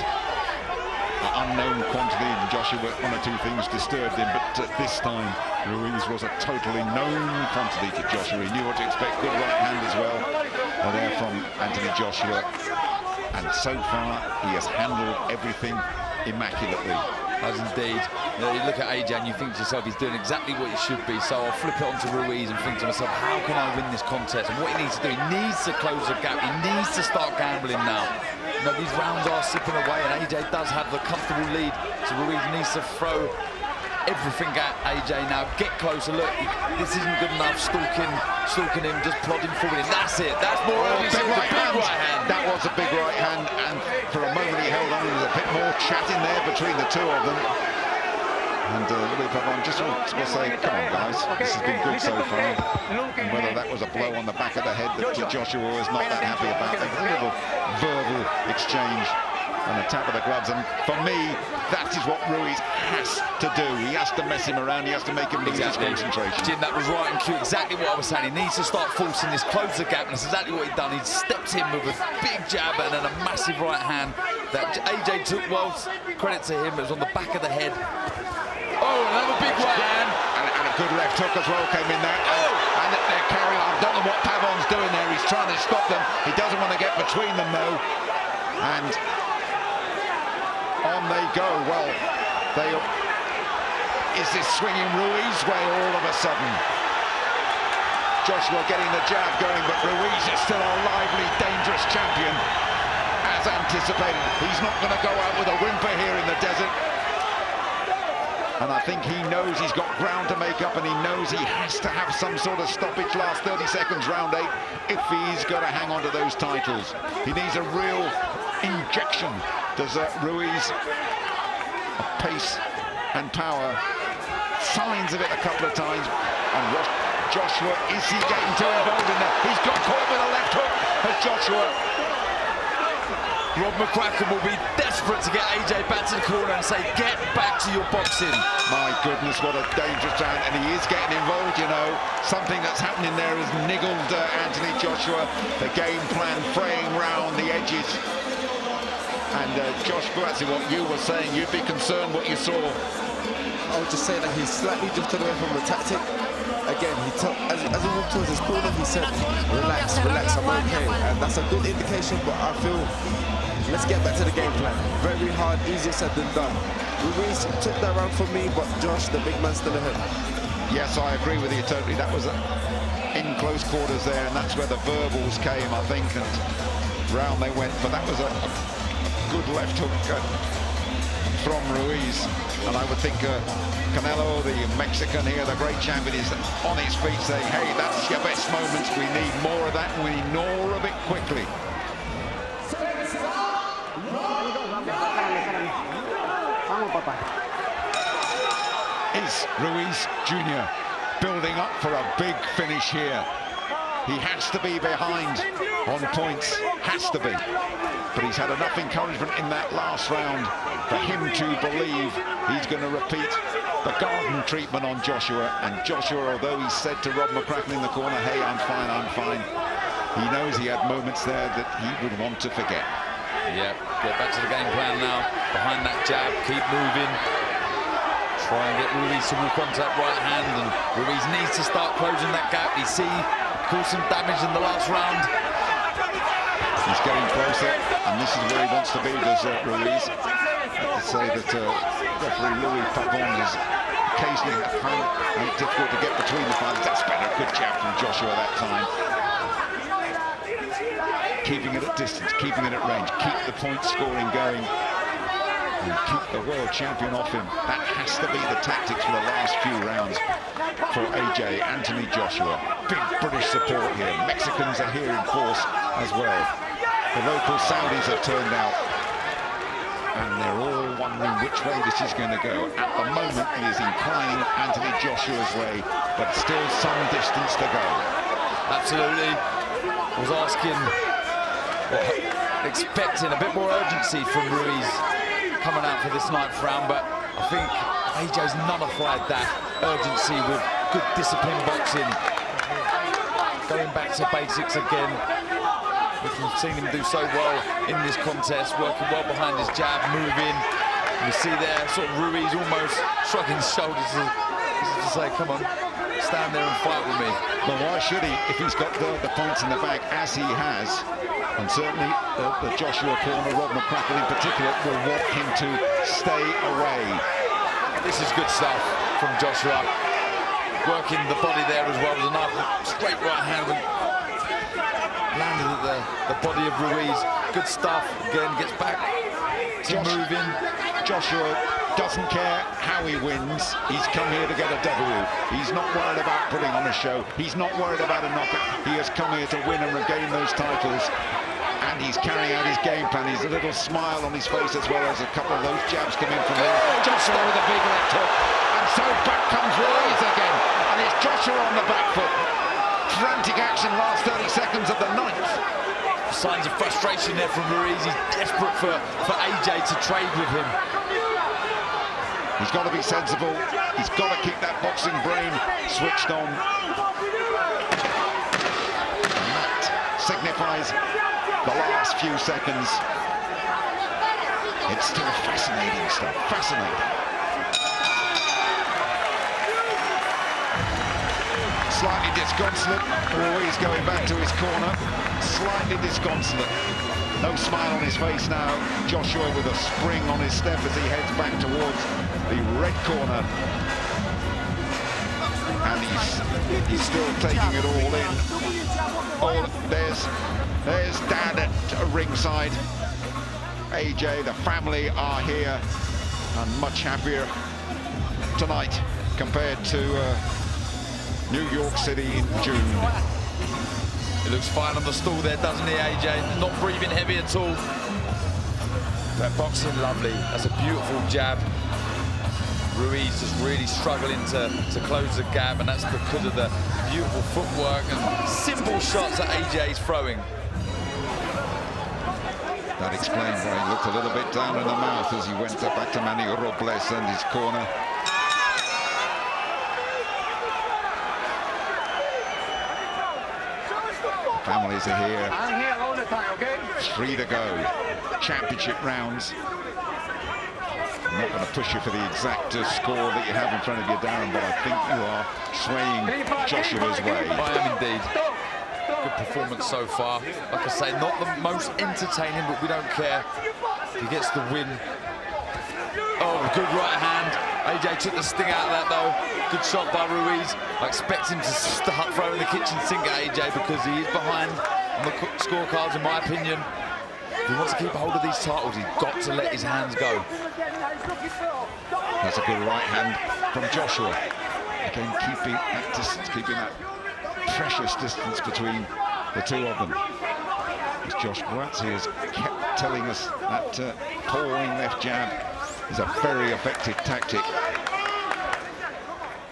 an unknown quantity, and Joshua, one or two things disturbed him, but this time Ruiz was a totally known quantity to Joshua. He knew what to expect, good right hand as well. There from Anthony Joshua, and so far he has handled everything immaculately. As indeed. You know, you look at AJ and you think to yourself, he's doing exactly what he should be. So I'll flip it onto Ruiz and think to myself, how can I win this contest? And what he needs to do, he needs to close the gap. He needs to start gambling now. You know, these rounds are slipping away, and AJ does have the comfortable lead. So Ruiz needs to throw everything at AJ now. Get closer. Look, this isn't good enough. Stalking him, just plodding forward. And that's it. That's more big right hand. That was a big right hand, and for a moment he held on. There was a bit more chat in there between the two of them. And Louis Pavon just will say, come on guys, this has been good so far. And whether that was a blow on the back of the head that Joshua was not that happy about, a little verbal exchange and a tap of the gloves. And for me, that is what Ruiz has to do. He has to mess him around, he has to make him lose his concentration. Jim, that was right and cute, exactly what I was saying. He needs to start forcing this, close the gap, and that's exactly what he's done. He stepped in with a big jab and then a massive right hand that AJ took well. Credit to him, it was on the back of the head. Oh, another big right hand. And a good left hook as well came in there. And they're carrying on. I don't know what Pavon's doing there. He's trying to stop them. He doesn't want to get between them, though. And on they go. Well, is this swinging Ruiz way all of a sudden? Joshua getting the jab going, but Ruiz is still a lively, dangerous champion. As anticipated, he's not going to go out with a whimper here in the desert. And I think he knows he's got ground to make up, and he knows he has to have some sort of stoppage last 30 seconds, round 8, if he's got to hang on to those titles. He needs a real injection. Does Ruiz of pace and power, signs of it a couple of times. And Joshua, is he getting too involved in that? He's got caught with a left hook as Joshua. Rob McCracken will be desperate to get AJ back to the corner and say, get back to your boxing. My goodness, what a dangerous round. And he is getting involved, you know. Something that's happening there has niggled Anthony Joshua. The game plan fraying round the edges. And Josh Buatsi, what you were saying, you'd be concerned what you saw. I would just say that he's slightly drifted away from the tactic. Again, as he walked towards his corner, he said, relax, relax, I'm okay. And that's a good indication, but I feel, let's get back to the game plan. Very hard, easier said than done. Ruiz took that round for me, but Josh, the big man, still ahead. Yes, I agree with you totally. That was in close quarters there, and that's where the verbals came, I think, and round they went. But that was a good left hook from Ruiz. And I would think Canelo, the Mexican here, the great champion, is on his feet saying, hey, that's your best moments. We need more of that, and we need more of it quickly. Is Ruiz Jr. building up for a big finish here? He has to be behind on points, has to be. But he's had enough encouragement in that last round for him to believe he's going to repeat the garden treatment on Joshua. And Joshua, although he said to Rob McCracken in the corner, hey, I'm fine, I'm fine, he knows he had moments there that he would want to forget. Yeah, get back to the game plan now. Behind that jab, keep moving. Try and get Ruiz to walk onto that right hand, and Ruiz needs to start closing that gap. You see, caused some damage in the last round. He's getting closer, and this is where he wants to be, does Ruiz. To say that referee Louis Pavon is occasionally found it difficult to get between the fighters. That's been a good jab from Joshua that time. Keeping it at distance, keeping it at range, keep the point scoring going, and keep the world champion off him. That has to be the tactics for the last few rounds for AJ, Anthony Joshua. Big British support here. Mexicans are here in force as well. The local Saudis have turned out. and they're all wondering which way this is going to go. At the moment, it is inclining Anthony Joshua's way, but still some distance to go. Absolutely. I was asking, expecting a bit more urgency from Ruiz coming out for this 9th round, but I think AJ's nullified that urgency with good disciplined boxing. Going back to basics again. We've seen him do so well in this contest, working well behind his jab, moving. You see there, sort of Ruiz almost shrugging his shoulders to say, come on, stand there and fight with me. Well, why should he if he's got the points in the bag, as he has? And certainly the Joshua corner, Rob McCracken in particular, will want him to stay away. This is good stuff from Joshua. Working the body there as well as a nice straight right hand. Landed at the body of Ruiz. Good stuff. Again, gets back to moving. Joshua doesn't care how he wins. He's come here to get a W. He's not worried about putting on a show. He's not worried about a knockout. He has come here to win and regain those titles. And he's carrying out his game plan. He's a little smile on his face as well as a couple of those jabs come in from there. Joshua with a big left hook. And so back comes Ruiz again. And it's Joshua on the back foot. Frantic action last 30 seconds of the 9th. Signs of frustration there from Ruiz. He's desperate for AJ to trade with him. He's got to be sensible. He's got to keep that boxing brain switched on. And that signifies the last few seconds. It's still fascinating stuff. Fascinating. Slightly disconsolate. Ruiz going back to his corner. Slightly disconsolate. No smile on his face now. Joshua with a spring on his step as he heads back towards the red corner. And he's still taking it all in. Oh, there's Dad at ringside. AJ, the family are here and much happier tonight compared to New York City in June. He looks fine on the stool there, doesn't he, AJ? Not breathing heavy at all. That boxing, lovely. That's a beautiful jab. Ruiz just really struggling to close the gap, and that's because of the beautiful footwork and simple shots that AJ's throwing. That explains why he looked a little bit down in the mouth as he went back to Manny Robles and his corner. Families are here. I'm here all the time, okay? 3 to go. Championship rounds. I'm not going to push you for the exact score that you have in front of you, Darren, but I think you are swaying Joshua's way. I am indeed. Good performance so far. Like I say, not the most entertaining, but we don't care. He gets the win. Oh, good right hand. AJ took the sting out of that, though. Good shot by Ruiz. I expect him to start throwing the kitchen sink at AJ because he is behind on the scorecards, in my opinion. If he wants to keep hold of these titles, he's got to let his hands go. That's a good right hand from Joshua. Again, keeping that distance, keeping that precious distance between the two of them. As Josh Buatsi has kept telling us that pulling left jab is a very effective tactic.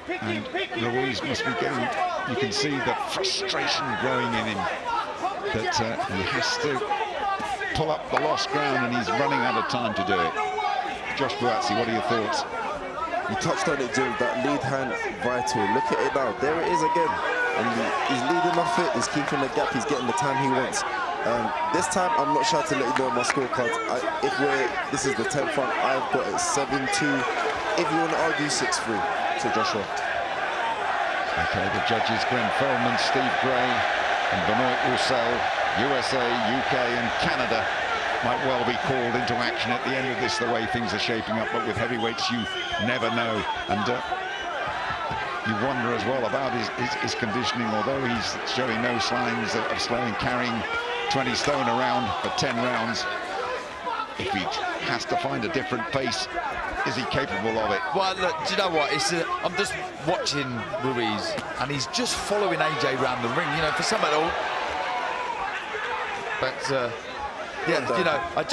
And Ruiz must be getting, you can see the frustration growing in him, that he has to pull up the lost ground and he's running out of time to do it. Josh Buatsi, what are your thoughts? You touched on it, Jim, that lead hand vital. Look at it now, there it is again. And he's leading off it, he's keeping the gap, he's getting the time he wants. This time, I'm not sure to let you know my scorecards. This is the 10th round, I've got it 7-2. If you want to argue, 6-3 to Joshua. Okay, the judges, Glenn Feldman, Steve Gray, and Benoit Roussel, USA, UK, and Canada might well be called into action at the end of this, the way things are shaping up. But with heavyweights, you never know. And you wonder as well about his conditioning, although he's showing no signs of slowing, carrying 20 stone around for 10 rounds. If he has to find a different pace, is he capable of it? Well, look, do you know what? I'm just watching Ruiz, and he's just following AJ around the ring, you know, for some at all. But Yeah, you know, I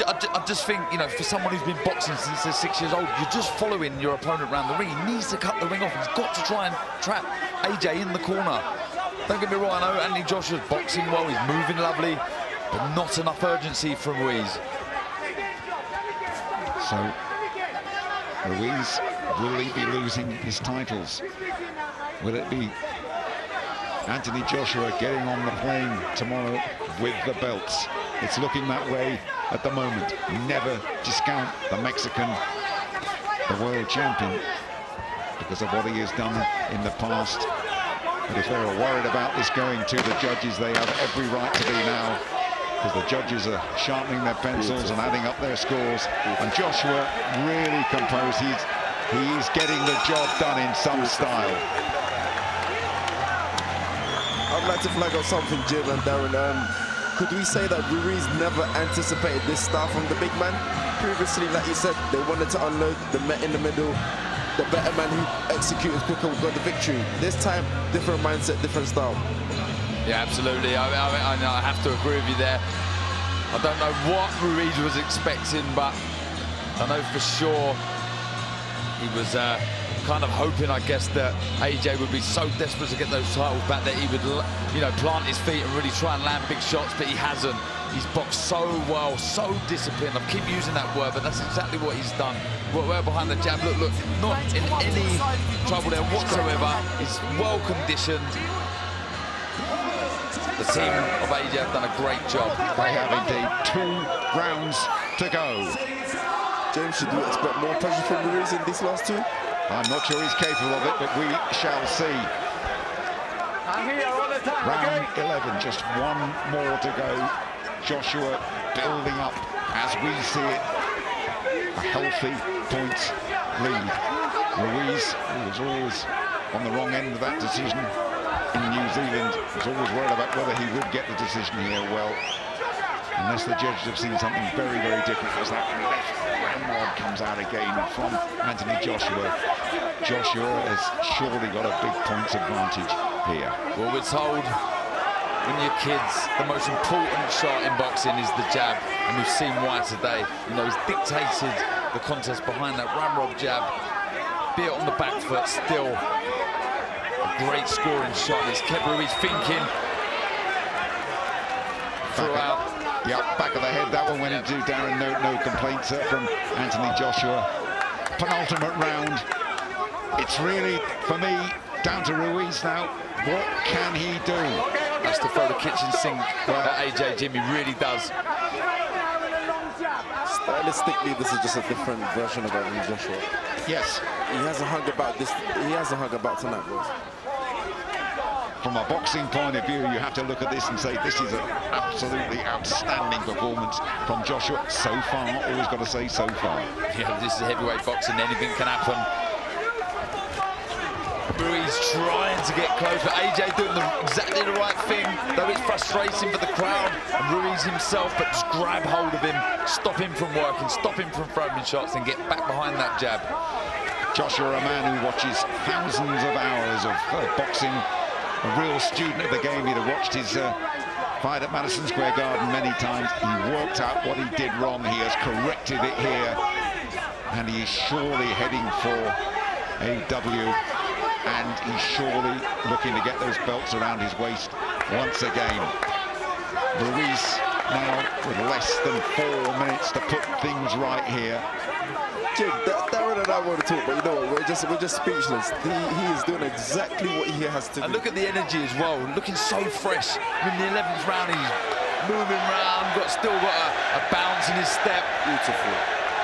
just think, you know, for someone who's been boxing since they're 6 years old, you're just following your opponent around the ring. He needs to cut the ring off. He's got to try and trap AJ in the corner. Don't get me wrong, I know Anthony Joshua's boxing well, he's moving lovely, but not enough urgency from Ruiz. So, Ruiz, will he be losing his titles? Will it be Anthony Joshua getting on the plane tomorrow with the belts? It's looking that way at the moment. Never discount the Mexican, the world champion, because of what he has done in the past. But if they were worried about this going to the judges, they have every right to be now, because the judges are sharpening their pencils and adding up their scores. And Joshua really composed. He's getting the job done in some style. I'd like to flag out something, Jim and Darren. Could we say that Ruiz never anticipated this style from the big man? Previously, like you said, they wanted to unload the Met in the middle. The better man who executed quicker got the victory. This time, different mindset, different style. Yeah, absolutely. I have to agree with you there. I don't know what Ruiz was expecting, but I know for sure he was kind of hoping, I guess, that AJ would be so desperate to get those titles back that he would, you know, plant his feet and really try and land big shots, but he hasn't. He's boxed so well, so disciplined. I keep using that word, but that's exactly what he's done. Well behind the jab. Look, not in any trouble there whatsoever. He's well conditioned. The team of AJ have done a great job. They have indeed. 2 rounds to go. James, should we expect more pressure from Ruiz in these last 2? I'm not sure he's capable of it, but we shall see. Round 11, just 1 more to go. Joshua building up, as we see it, a healthy points lead. Ruiz, who was always on the wrong end of that decision in New Zealand, was always worried about whether he would get the decision here. Well, unless the judges have seen something very, very different, as that left ramrod comes out again from Anthony Joshua. Joshua has surely got a big points advantage here. Well, we're told when you're kids, the most important shot in boxing is the jab, and we've seen why today. You know, he's dictated the contest behind that ramrod jab, be it on the back foot, still a great scoring shot. It's kept Ruiz thinking throughout. Yeah, back of the head, that one went into Darren. No complaints from Anthony Joshua. Penultimate round. It's really, for me, down to Ruiz now. What can he do? That's to throw the kitchen sink at AJ, Jimmy really does. Stylistically, this is just a different version of Anthony Joshua. Yes. He hasn't hung about this. He hasn't hung about tonight, boys. From a boxing point of view, you have to look at this and say this is an absolutely outstanding performance from Joshua so far. Always got to say so far. Yeah, this is heavyweight boxing. Anything can happen. Ruiz trying to get close, but AJ doing exactly the right thing, though it's frustrating for the crowd and Ruiz himself, but just grab hold of him, stop him from working, stop him from throwing shots and get back behind that jab. Joshua, a man who watches thousands of hours of boxing, a real student of the game. He'd have watched his fight at Madison Square Garden many times. He worked out what he did wrong. He has corrected it here, and he is surely heading for a W. And he's surely looking to get those belts around his waist once again. Ruiz now with less than 4 minutes to put things right here. Jim, Darren and I want to talk, but you know what? We're just speechless. He is doing exactly what he has to do. And look at the energy as well, looking so fresh. In the 11th round, he's moving around, still got a bounce in his step. Beautiful.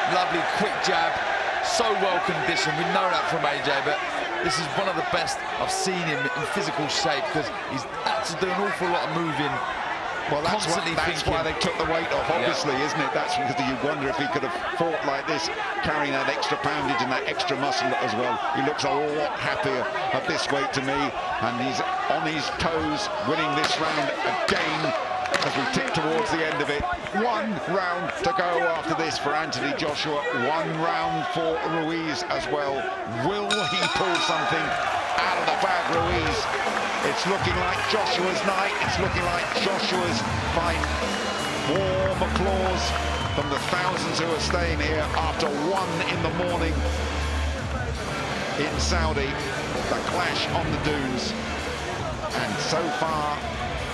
Lovely, quick jab. So well conditioned. We know that from AJ, but this is one of the best I've seen him in physical shape, because he's had to do an awful lot of moving. Well, that's why they took the weight off, obviously, isn't it? That's because you wonder if he could have fought like this, carrying that extra poundage and that extra muscle as well. He looks a lot happier at this weight to me, and he's on his toes, winning this round again as we tick towards the end of it. 1 round to go after this for Anthony Joshua. 1 round for Ruiz as well. Will he pull something out of the bag, Ruiz? It's looking like Joshua's night. It's looking like Joshua's fight. Warm applause from the thousands who are staying here after 1 in the morning in Saudi. The clash on the dunes. And so far,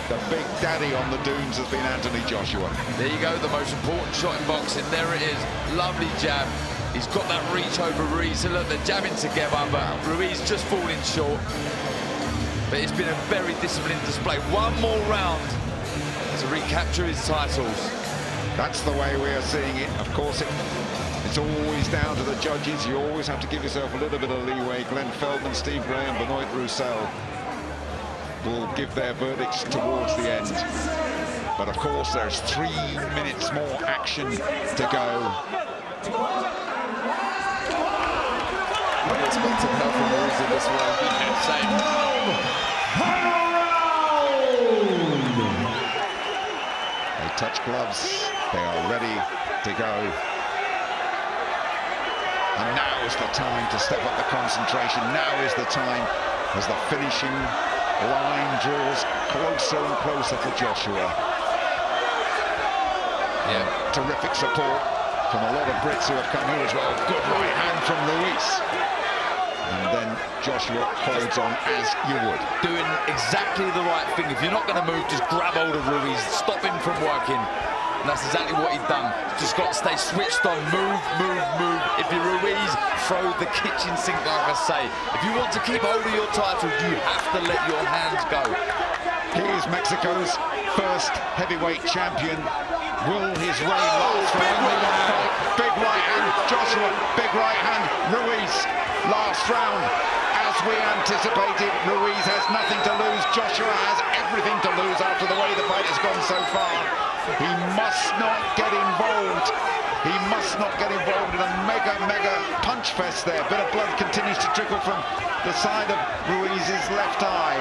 the big daddy on the dunes has been Anthony Joshua. There you go, the most important shot in boxing. There it is. Lovely jab. He's got that reach over Ruiz. So look, they're jabbing together, but Ruiz just falling short. But it's been a very disciplined display. One more round to recapture his titles. That's the way we are seeing it. Of course, it's always down to the judges. You always have to give yourself a little bit of leeway. Glenn Feldman, Steve Graham, Benoit Roussel will give their verdicts towards the end. But of course, there's 3 minutes more action to go. Unexpected help from Ruiz in this one. They touch gloves. They are ready to go. And now is the time to step up the concentration. Now is the time as the finishing line draws closer and closer for Joshua. Yeah, terrific support from a lot of Brits who have come here as well. Good right hand from Ruiz. And then Joshua holds on as you would. doing exactly the right thing. If you're not going to move, just grab hold of Ruiz, stop him from working. And that's exactly what he's done. Just got to stay switched on, move, move, move. If you're Ruiz, throw the kitchen sink, like I say. If you want to keep hold of your title, you have to let your hands go. He is Mexico's first heavyweight champion. Will his reign last for only one fight? Big right hand, Joshua, big right hand, Ruiz. Last round, as we anticipated, Ruiz has nothing to lose. Joshua has everything to lose after the way the fight has gone so far. He must not get involved. He must not get involved in a mega punch fest there. Bit of blood continues to trickle from the side of Ruiz's left eye.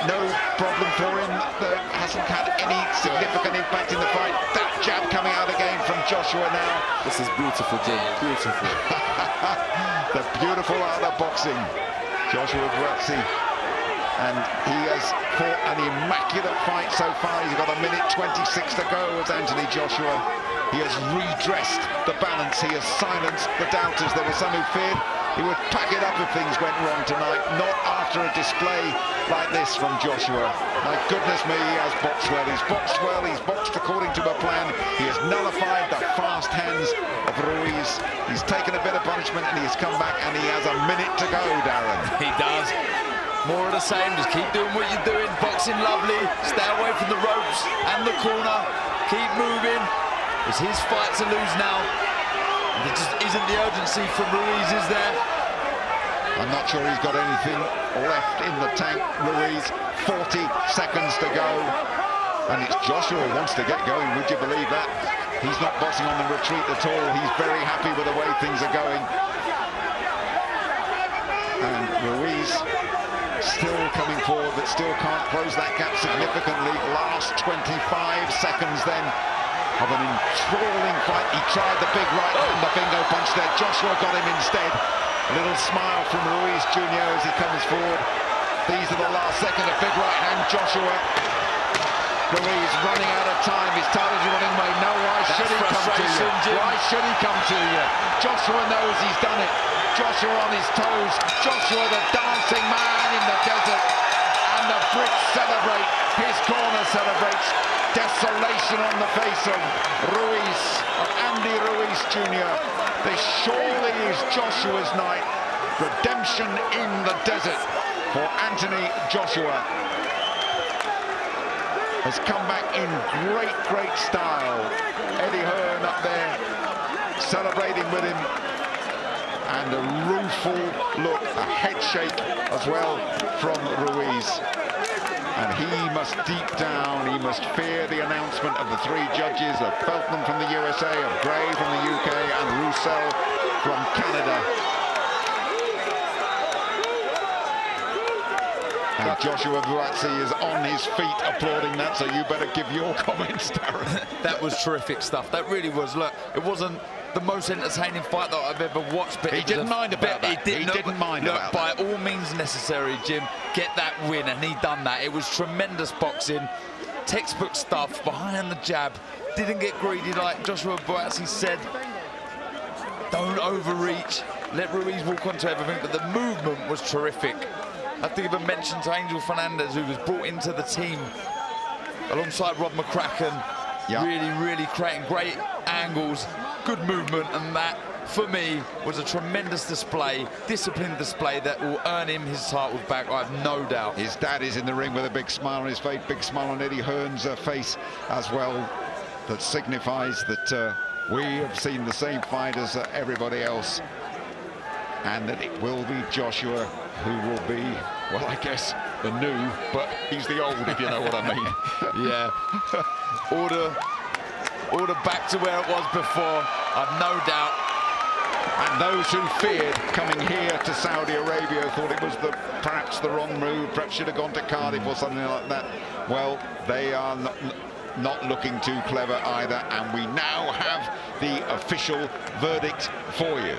No problem for him. That hasn't had any significant impact in the fight. That jab coming out again from Joshua now. This is beautiful, Jim. Beautiful. The beautiful art of boxing. Joshua Buatsi. And he has fought an immaculate fight so far. He's got 1 minute 26 to go as Anthony Joshua. He has redressed the balance. He has silenced the doubters. There were some who feared he would pack it up if things went wrong tonight. Not after a display like this from Joshua. My goodness me, he has boxed well. He's boxed well. He's boxed according to a plan. He has nullified the fast hands of Ruiz. He's taken a bit of punishment and he's come back and he has 1 minute to go, Darren. He does. More of the same, just keep doing what you're doing. Boxing lovely, stay away from the ropes and the corner. Keep moving. It's his fight to lose now. There just isn't the urgency from Ruiz, is there? I'm not sure he's got anything left in the tank, Ruiz. 40 seconds to go. And it's Joshua who wants to get going, would you believe that? He's not boxing on the retreat at all. He's very happy with the way things are going. And Ruiz still coming forward, but still can't close that gap significantly. Last 25 seconds then of an enthralling fight. He tried the big right hand, the bingo punch there. Joshua got him instead. A little smile from Ruiz Jr. as he comes forward. These are the last second, a big right hand, Joshua. Ruiz running out of time. His title's running away. No, why should he come to you? Jim. Why should he come to you? Joshua knows he's done it. Joshua on his toes. Joshua the dancing man in the desert. And the Brits celebrate. His corner celebrates. Desolation on the face of Ruiz, of Andy Ruiz Jr. This surely is Joshua's night. Redemption in the desert for Anthony Joshua. Has come back in great style. Eddie Hearn up there celebrating with him. And a rueful look, a head shake as well from Ruiz. And he must deep down, he must fear the announcement of the 3 judges, of Feltman from the USA, of Gray from the UK, and Roussel from Canada. And Joshua Buatsi is on his feet applauding that, so you better give your comments, Darren. That was terrific stuff. That really was. Look, it wasn't the most entertaining fight that I've ever watched, but he didn't mind about that. He didn't mind about that. By all means necessary, Jim, get that win, and he done that. It was tremendous boxing, textbook stuff, behind the jab, didn't get greedy like Joshua Buatsi said. Don't overreach. Let Ruiz walk onto everything, but the movement was terrific. I have to give a mention to Angel Fernandez, who was brought into the team alongside Rob McCracken. Yep. Really creating great angles, good movement, and that, for me, was a tremendous display, disciplined display that will earn him his titles back, I have no doubt. His dad is in the ring with a big smile on his face, big smile on Eddie Hearn's face as well. That signifies that we have seen the same fight as everybody else, and that it will be Joshua who will be, well, I guess, the new, but he's the old, if you know what I mean. Yeah. Order back to where it was before, I've no doubt. And those who feared coming here to Saudi Arabia thought it was perhaps the wrong move, perhaps should have gone to Cardiff or something like that. Well, they are not looking too clever either, and we now have the official verdict for you.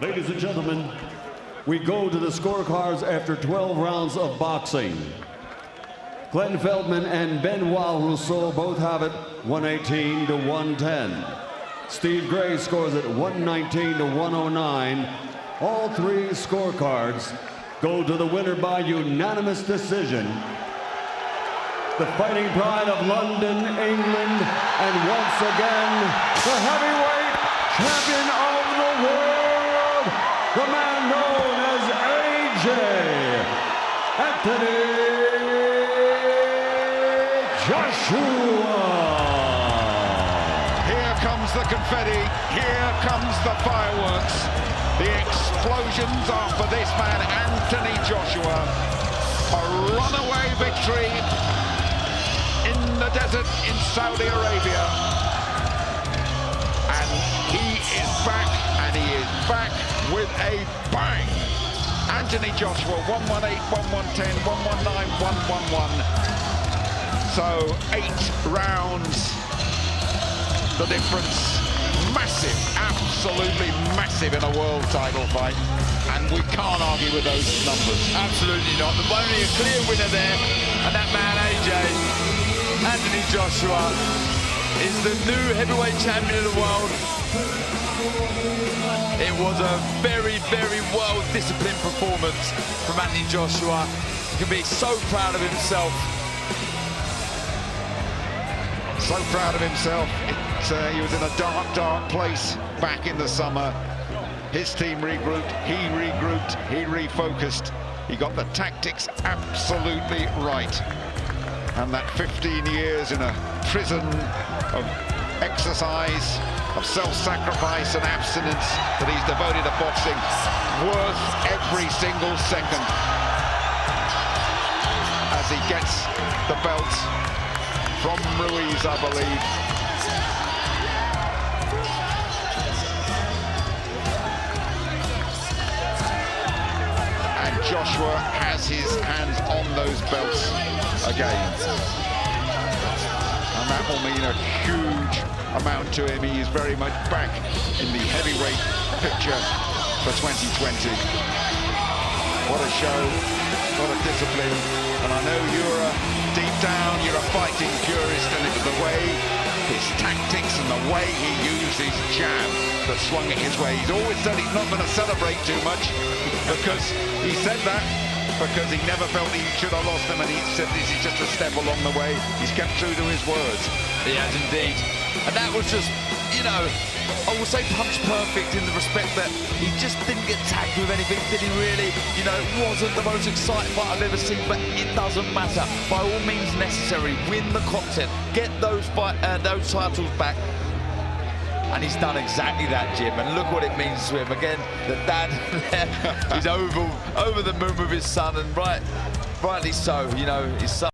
Ladies and gentlemen, we go to the scorecards after 12 rounds of boxing. Glenn Feldman and Benoit Rousseau both have it 118 to 110. Steve Gray scores it 119 to 109. All three scorecards go to the winner by unanimous decision. The Fighting Pride of London, England, and once again, the heavyweight champion of the world, the man known as AJ, Anthony Joshua. Here comes the confetti, here comes the fireworks. The explosions are for this man, Anthony Joshua. A runaway victory in the desert in Saudi Arabia. And he is back, and he is back with a bang. Anthony Joshua, 118, 110, 119, 111. So 8 rounds, the difference. Massive, absolutely massive in a world title fight. And we can't argue with those numbers. Absolutely not. There's only a clear winner there, and that man, AJ, Anthony Joshua, is the new heavyweight champion of the world. It was a very well-disciplined performance from Anthony Joshua. He can be so proud of himself. So proud of himself. He was in a dark place back in the summer. His team regrouped, he refocused. He got the tactics absolutely right. And that 15 years in a prison of exercise, of self-sacrifice and abstinence that he's devoted to boxing, worth every single second as he gets the belt from Ruiz, I believe. And Joshua has his hands on those belts again. And that will mean a huge amount to him. He is very much back in the heavyweight picture for 2020. What a show, what a discipline. And I know deep down, you're a fighting purist, and it was the way, his tactics and the way he used his jab that swung it his way. He's always said he's not going to celebrate too much, because he said that because he never felt he should have lost him, and he said this is just a step along the way. He's kept true to his words. He has indeed. And that was just, you know, I will say punch perfect in the respect that he just didn't get tagged with anything, did he really? You know, it wasn't the most exciting fight I've ever seen, but it doesn't matter. By all means necessary, win the contest, get those titles back. And he's done exactly that, Jim, and look what it means to him. Again, the dad is over the moon with his son, and rightly so, you know, his son.